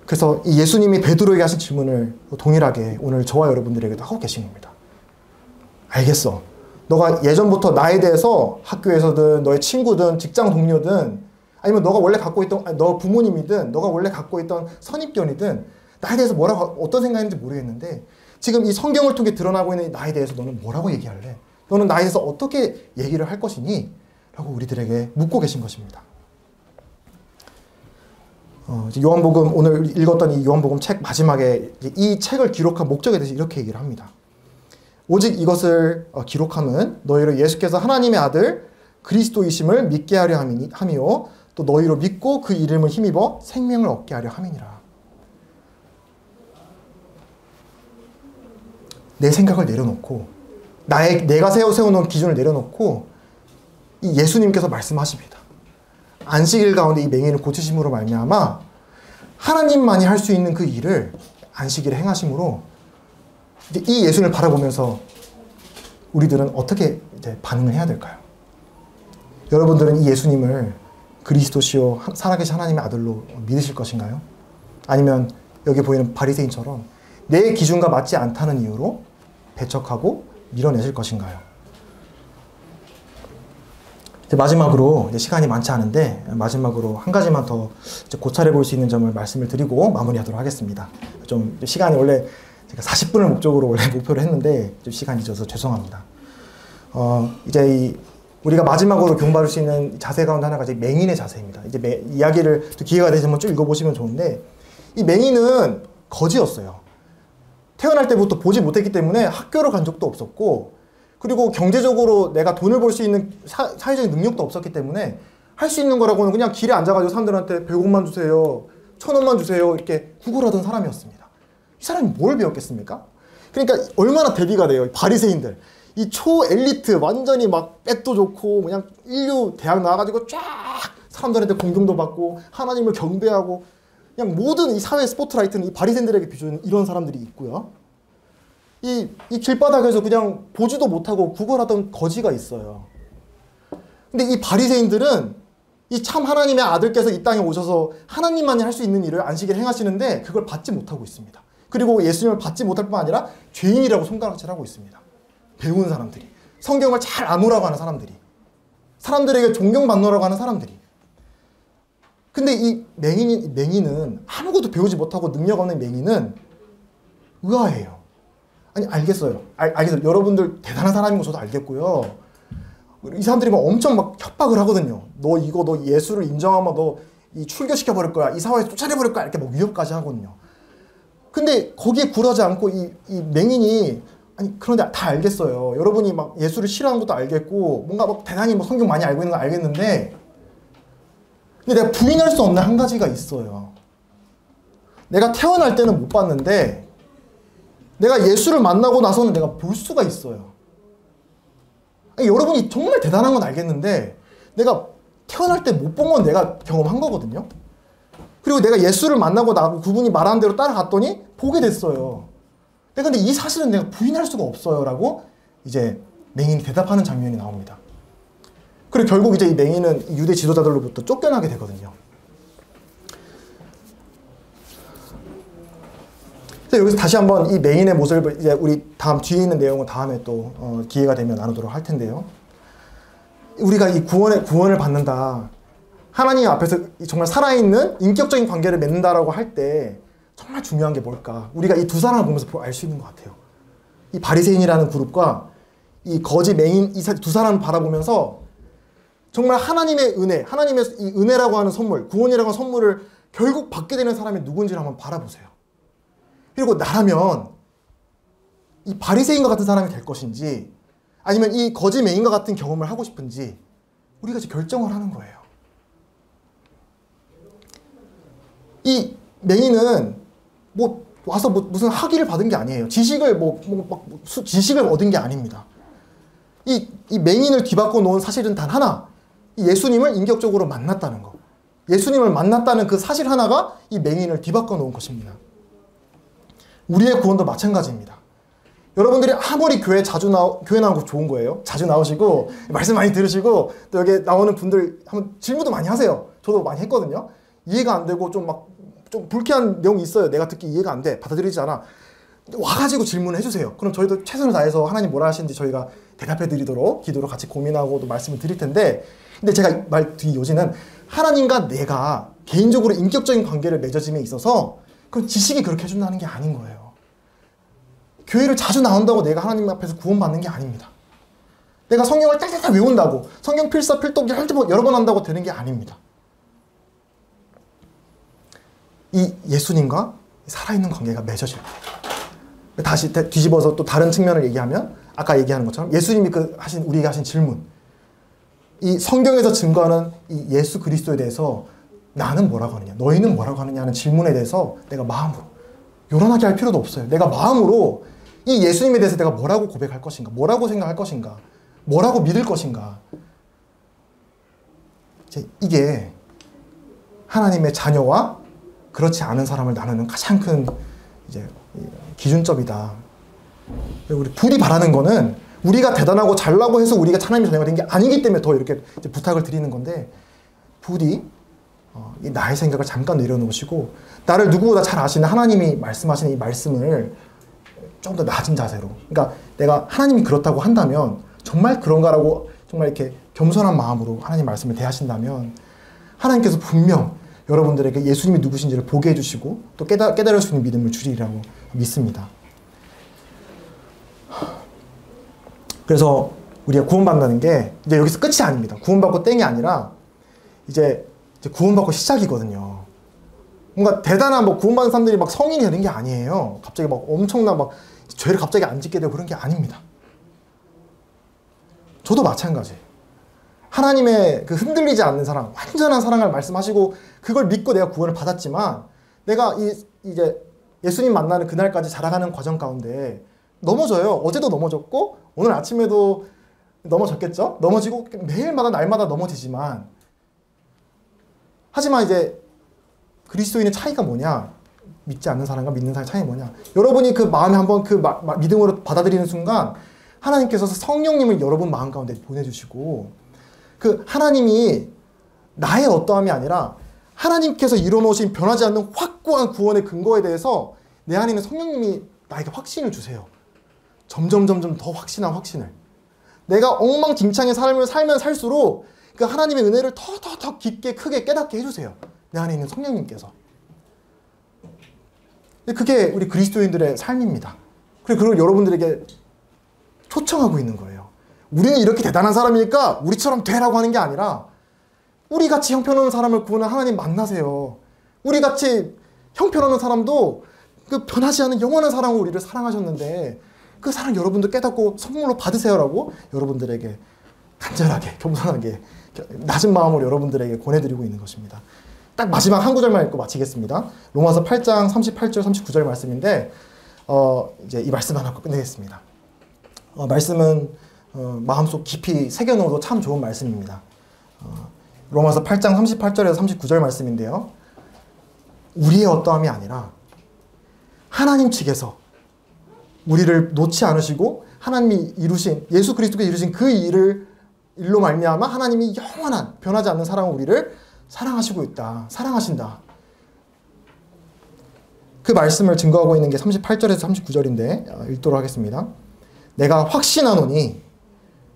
그래서 이 예수님이 베드로에게 하신 질문을 동일하게 오늘 저와 여러분들에게도 하고 계신 겁니다. 알겠어. 너가 예전부터 나에 대해서 학교에서든 너의 친구든 직장 동료든 아니면 너가 원래 갖고 있던 너 부모님이든 너가 원래 갖고 있던 선입견이든 나에 대해서 뭐라고 어떤 생각인지 모르겠는데 지금 이 성경을 통해 드러나고 있는 나에 대해서 너는 뭐라고 얘기할래? 너는 나에 대해서 어떻게 얘기를 할 것이니? 라고 우리들에게 묻고 계신 것입니다. 요한복음 오늘 읽었던 이 요한복음 책 마지막에 이 책을 기록한 목적에 대해서 이렇게 얘기를 합니다. 오직 이것을 기록함은 너희로 예수께서 하나님의 아들 그리스도이심을 믿게 하려 함이요 또 너희로 믿고 그 이름을 힘입어 생명을 얻게 하려 함이니라. 내 생각을 내려놓고 내가 세워놓은 기준을 내려놓고 이 예수님께서 말씀하십니다. 안식일 가운데 이 맹인을 고치심으로 말미암아 하나님만이 할 수 있는 그 일을 안식일에 행하심으로 이제 이 예수님을 바라보면서 우리들은 어떻게 이제 반응을 해야 될까요? 여러분들은 이 예수님을 그리스도시요 살아계신 하나님의 아들로 믿으실 것인가요? 아니면 여기 보이는 바리새인처럼 내 기준과 맞지 않다는 이유로 배척하고 밀어내실 것인가요? 마지막으로 이제 시간이 많지 않은데 마지막으로 한 가지만 더 고찰해 볼 수 있는 점을 말씀을 드리고 마무리하도록 하겠습니다. 좀 시간이 원래 제가 40분을 목적으로 원래 목표를 했는데 좀 시간이 있어서 죄송합니다. 이제 우리가 마지막으로 교훈받을 수 있는 자세 가운데 하나가 이제 맹인의 자세입니다. 이제 이야기를 또 기회가 되시면 쭉 읽어보시면 좋은데 이 맹인은 거지였어요. 태어날 때부터 보지 못했기 때문에 학교를 간 적도 없었고 그리고 경제적으로 내가 돈을 벌 수 있는 사회적인 능력도 없었기 때문에 할 수 있는 거라고는 그냥 길에 앉아가지고 사람들한테 100원만 주세요, 1000원만 주세요 이렇게 구걸하던 사람이었습니다. 이 사람이 뭘 배웠겠습니까? 그러니까 얼마나 대비가 돼요. 바리새인들 이 초엘리트 완전히 막 빽도 좋고 그냥 인류 대학 나와가지고 쫙 사람들한테 공경도 받고 하나님을 경배하고 그냥 모든 이 사회 스포트라이트는 이 바리새인들에게 비추는 이런 사람들이 있고요. 이 길바닥에서 그냥 보지도 못하고 구걸하던 거지가 있어요. 근데 이 바리새인들은 이 참 하나님의 아들께서 이 땅에 오셔서 하나님만이 할 수 있는 일을 안식일에 행하시는데 그걸 받지 못하고 있습니다. 그리고 예수님을 받지 못할 뿐 아니라 죄인이라고 손가락질하고 있습니다. 배운 사람들이, 성경을 잘 아노라고 하는 사람들이, 사람들에게 존경받노라고 하는 사람들이. 근데 이 맹인은 아무것도 배우지 못하고 능력 없는 맹인은 의아해요. 아니 알겠어요. 알겠어요. 여러분들 대단한 사람인 거 저도 알겠고요. 이 사람들이 막 엄청 막 협박을 하거든요. 너 예수를 인정하면 너 이 출교시켜 버릴 거야. 이 사회에서 쫓아내 버릴 거야. 이렇게 막 위협까지 하거든요. 근데 거기에 굴하지 않고 이 맹인이 아니 그런데 다 알겠어요. 여러분이 막 예수를 싫어하는 것도 알겠고 뭔가 막 대단히 뭐 성경 많이 알고 있는 거 알겠는데 근데 내가 부인할 수 없는 한 가지가 있어요. 내가 태어날 때는 못 봤는데 내가 예수를 만나고 나서는 내가 볼 수가 있어요. 아니, 여러분이 정말 대단한 건 알겠는데 내가 태어날 때 못 본 건 내가 경험한 거거든요. 그리고 내가 예수를 만나고 나고 그분이 말하는 대로 따라갔더니 보게 됐어요. 근데 이 사실은 내가 부인할 수가 없어요 라고 이제 맹인이 대답하는 장면이 나옵니다. 그리고 결국 이제 이 맹인은 유대 지도자들로부터 쫓겨나게 되거든요. 여기서 다시 한번 이 맹인의 모습을 이제 우리 다음 뒤에 있는 내용은 다음에 또 기회가 되면 나누도록 할 텐데요. 우리가 이 구원을 받는다. 하나님 앞에서 정말 살아있는 인격적인 관계를 맺는다라고 할 때 정말 중요한 게 뭘까? 우리가 이 두 사람을 보면서 알 수 있는 것 같아요. 이 바리새인이라는 그룹과 이 거지 맹인 이 두 사람을 바라보면서 정말 하나님의 은혜, 하나님의 이 은혜라고 하는 선물, 구원이라고 하는 선물을 결국 받게 되는 사람이 누군지를 한번 바라보세요. 그리고 나라면 이 바리새인과 같은 사람이 될 것인지 아니면 이 거지 맹인과 같은 경험을 하고 싶은지 우리가 이제 결정을 하는 거예요. 이 맹인은 뭐 와서 무슨 학위를 받은 게 아니에요. 지식을 지식을 얻은 게 아닙니다. 이 맹인을 뒤바꿔 놓은 사실은 단 하나. 이 예수님을 인격적으로 만났다는 거. 예수님을 만났다는 그 사실 하나가 이 맹인을 뒤바꿔 놓은 것입니다. 우리의 구원도 마찬가지입니다. 여러분들이 아무리 교회 나오는 거 좋은 거예요. 자주 나오시고 말씀 많이 들으시고 또 여기 나오는 분들 한번 질문도 많이 하세요. 저도 많이 했거든요. 이해가 안 되고 좀 불쾌한 내용이 있어요. 내가 듣기 이해가 안 돼. 받아들이지 않아. 와가지고 질문을 해주세요. 그럼 저희도 최선을 다해서 하나님 뭐라 하시는지 저희가 대답해 드리도록 기도로 같이 고민하고 또 말씀을 드릴 텐데, 근데 제가 말드린 요지는 하나님과 내가 개인적으로 인격적인 관계를 맺어짐에 있어서 그럼 지식이 그렇게 해준다는 게 아닌 거예요. 교회를 자주 나온다고 내가 하나님 앞에서 구원받는 게 아닙니다. 내가 성경을 딸딸딸 외운다고, 성경 필사 필독 여러 번 한다고 되는 게 아닙니다. 이 예수님과 살아있는 관계가 맺어질 때, 다시 뒤집어서 또 다른 측면을 얘기하면 아까 얘기하는 것처럼 예수님이 우리에게 하신 질문, 이 성경에서 증거하는 이 예수 그리스도에 대해서 나는 뭐라고 하느냐, 너희는 뭐라고 하느냐 하는 질문에 대해서 내가 마음으로, 요란하게 할 필요도 없어요. 내가 마음으로 이 예수님에 대해서 내가 뭐라고 고백할 것인가, 뭐라고 생각할 것인가, 뭐라고 믿을 것인가. 이게 하나님의 자녀와 그렇지 않은 사람을 나누는 가장 큰 기준점이다. 우리 부디 바라는 거는 우리가 대단하고 잘나고 해서 우리가 하나님의 자녀가 된 게 아니기 때문에 더 이렇게 부탁을 드리는 건데, 부디 나의 생각을 잠깐 내려놓으시고 나를 누구보다 잘 아시는 하나님이 말씀하시는 이 말씀을 좀 더 낮은 자세로, 그러니까 내가 하나님이 그렇다고 한다면 정말 그런가라고 정말 이렇게 겸손한 마음으로 하나님 말씀을 대하신다면 하나님께서 분명 여러분들에게 예수님이 누구신지를 보게 해주시고 또 깨달을 수 있는 믿음을 주리라고 믿습니다. 그래서 우리가 구원받는다는 게 이제 여기서 끝이 아닙니다. 구원받고 땡이 아니라 이제 구원받고 시작이거든요. 뭔가 대단한 구원받는 사람들이 막 성인이 되는 게 아니에요. 갑자기 막 엄청난 죄를 갑자기 안 짓게 되고 그런 게 아닙니다. 저도 마찬가지예요. 하나님의 그 흔들리지 않는 사랑, 완전한 사랑을 말씀하시고 그걸 믿고 내가 구원을 받았지만, 내가 이제 예수님 만나는 그날까지 자라가는 과정 가운데 넘어져요. 어제도 넘어졌고 오늘 아침에도 넘어졌겠죠? 넘어지고 매일마다 날마다 넘어지지만, 하지만 이제 그리스도인의 차이가 뭐냐, 믿지 않는 사람과 믿는 사람의 차이가 뭐냐, 여러분이 그 마음에 한번 그 믿음으로 받아들이는 순간 하나님께서 성령님을 여러분 마음 가운데 보내주시고, 그 하나님이 나의 어떠함이 아니라 하나님께서 이뤄놓으신 변하지 않는 확고한 구원의 근거에 대해서 내 안에 있는 성령님이 나에게 확신을 주세요. 점점 더 확신한 확신을. 내가 엉망진창의 삶을 살면 살수록 그 하나님의 은혜를 더 깊게 크게 깨닫게 해주세요. 내 안에 있는 성령님께서. 그게 우리 그리스도인들의 삶입니다. 그리고 여러분들에게 초청하고 있는 거예요. 우리는 이렇게 대단한 사람이니까 우리처럼 되라고 하는 게 아니라, 우리같이 형편없는 사람을 구원한 하나님 만나세요. 우리같이 형편없는 사람도 그 변하지 않은 영원한 사랑으로 우리를 사랑하셨는데 그 사랑 여러분도 깨닫고 선물로 받으세요라고 여러분들에게 간절하게, 겸손하게, 낮은 마음으로 여러분들에게 권해드리고 있는 것입니다. 딱 마지막 한 구절만 읽고 마치겠습니다. 로마서 8장 38절 39절 말씀인데 이제 이 말씀 하나 끝내겠습니다. 말씀은 마음속 깊이 새겨놓어도 참 좋은 말씀입니다. 로마서 8장 38절에서 39절 말씀인데요. 우리의 어떠함이 아니라 하나님 측에서 우리를 놓지 않으시고 하나님이 이루신, 예수 그리스도가 이루신 그 일로 말미암아 하나님이 영원한 변하지 않는 사랑으로 우리를 사랑하시고 있다. 사랑하신다. 그 말씀을 증거하고 있는 게 38절에서 39절인데 읽도록 하겠습니다. 내가 확신하노니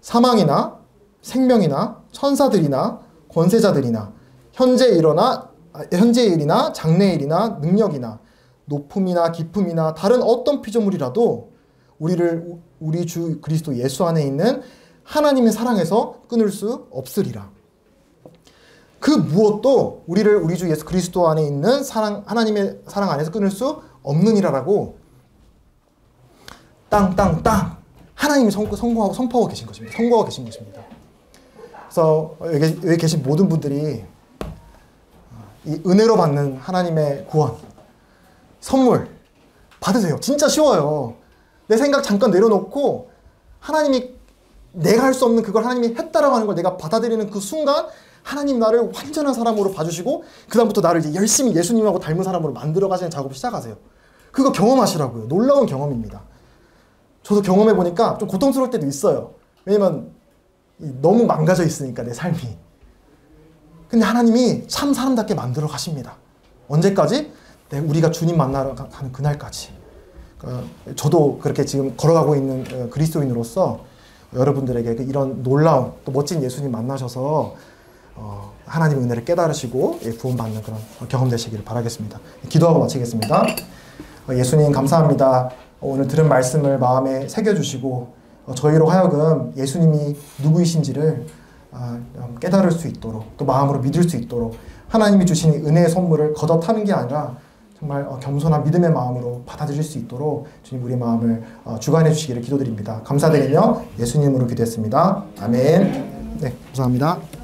사망이나 생명이나 천사들이나 권세자들이나 현재 일이나 장래일이나 능력이나 높음이나 깊음이나 다른 어떤 피조물이라도 우리를 우리 주 그리스도 예수 안에 있는 하나님의 사랑에서 끊을 수 없으리라. 그 무엇도 우리를 우리 주 예수 그리스도 안에 있는 하나님의 사랑 안에서 끊을 수 없느니라라고 땅땅땅 하나님이 선포하고 계신 것입니다. 선고하고 계신 것입니다. 그래서 여기 계신 모든 분들이 이 은혜로 받는 하나님의 구원, 선물 받으세요. 진짜 쉬워요. 내 생각 잠깐 내려놓고 하나님이 내가 할 수 없는 그걸 하나님이 했다라고 하는 걸 내가 받아들이는 그 순간 하나님 나를 완전한 사람으로 봐주시고 그다음부터 나를 이제 열심히 예수님하고 닮은 사람으로 만들어 가시는 작업을 시작하세요. 그거 경험하시라고요. 놀라운 경험입니다. 저도 경험해 보니까 좀 고통스러울 때도 있어요. 왜냐면 너무 망가져 있으니까 내 삶이. 근데 하나님이 참 사람답게 만들어 가십니다. 언제까지? 우리가 주님 만나러 가는 그날까지. 저도 그렇게 지금 걸어가고 있는 그리스도인으로서 여러분들에게 이런 놀라운 또 멋진 예수님 만나셔서 하나님의 은혜를 깨달으시고 구원받는 그런 경험 되시기를 바라겠습니다. 기도하고 마치겠습니다. 예수님 감사합니다. 오늘 들은 말씀을 마음에 새겨주시고 저희로 하여금 예수님이 누구이신지를 깨달을 수 있도록 또 마음으로 믿을 수 있도록 하나님이 주신 은혜의 선물을 거둬타는 게 아니라 정말 겸손한 믿음의 마음으로 받아들일 수 있도록 주님 우리 마음을 주관해 주시기를 기도드립니다. 감사드리며 예수님으로 기도했습니다. 아멘. 네, 감사합니다.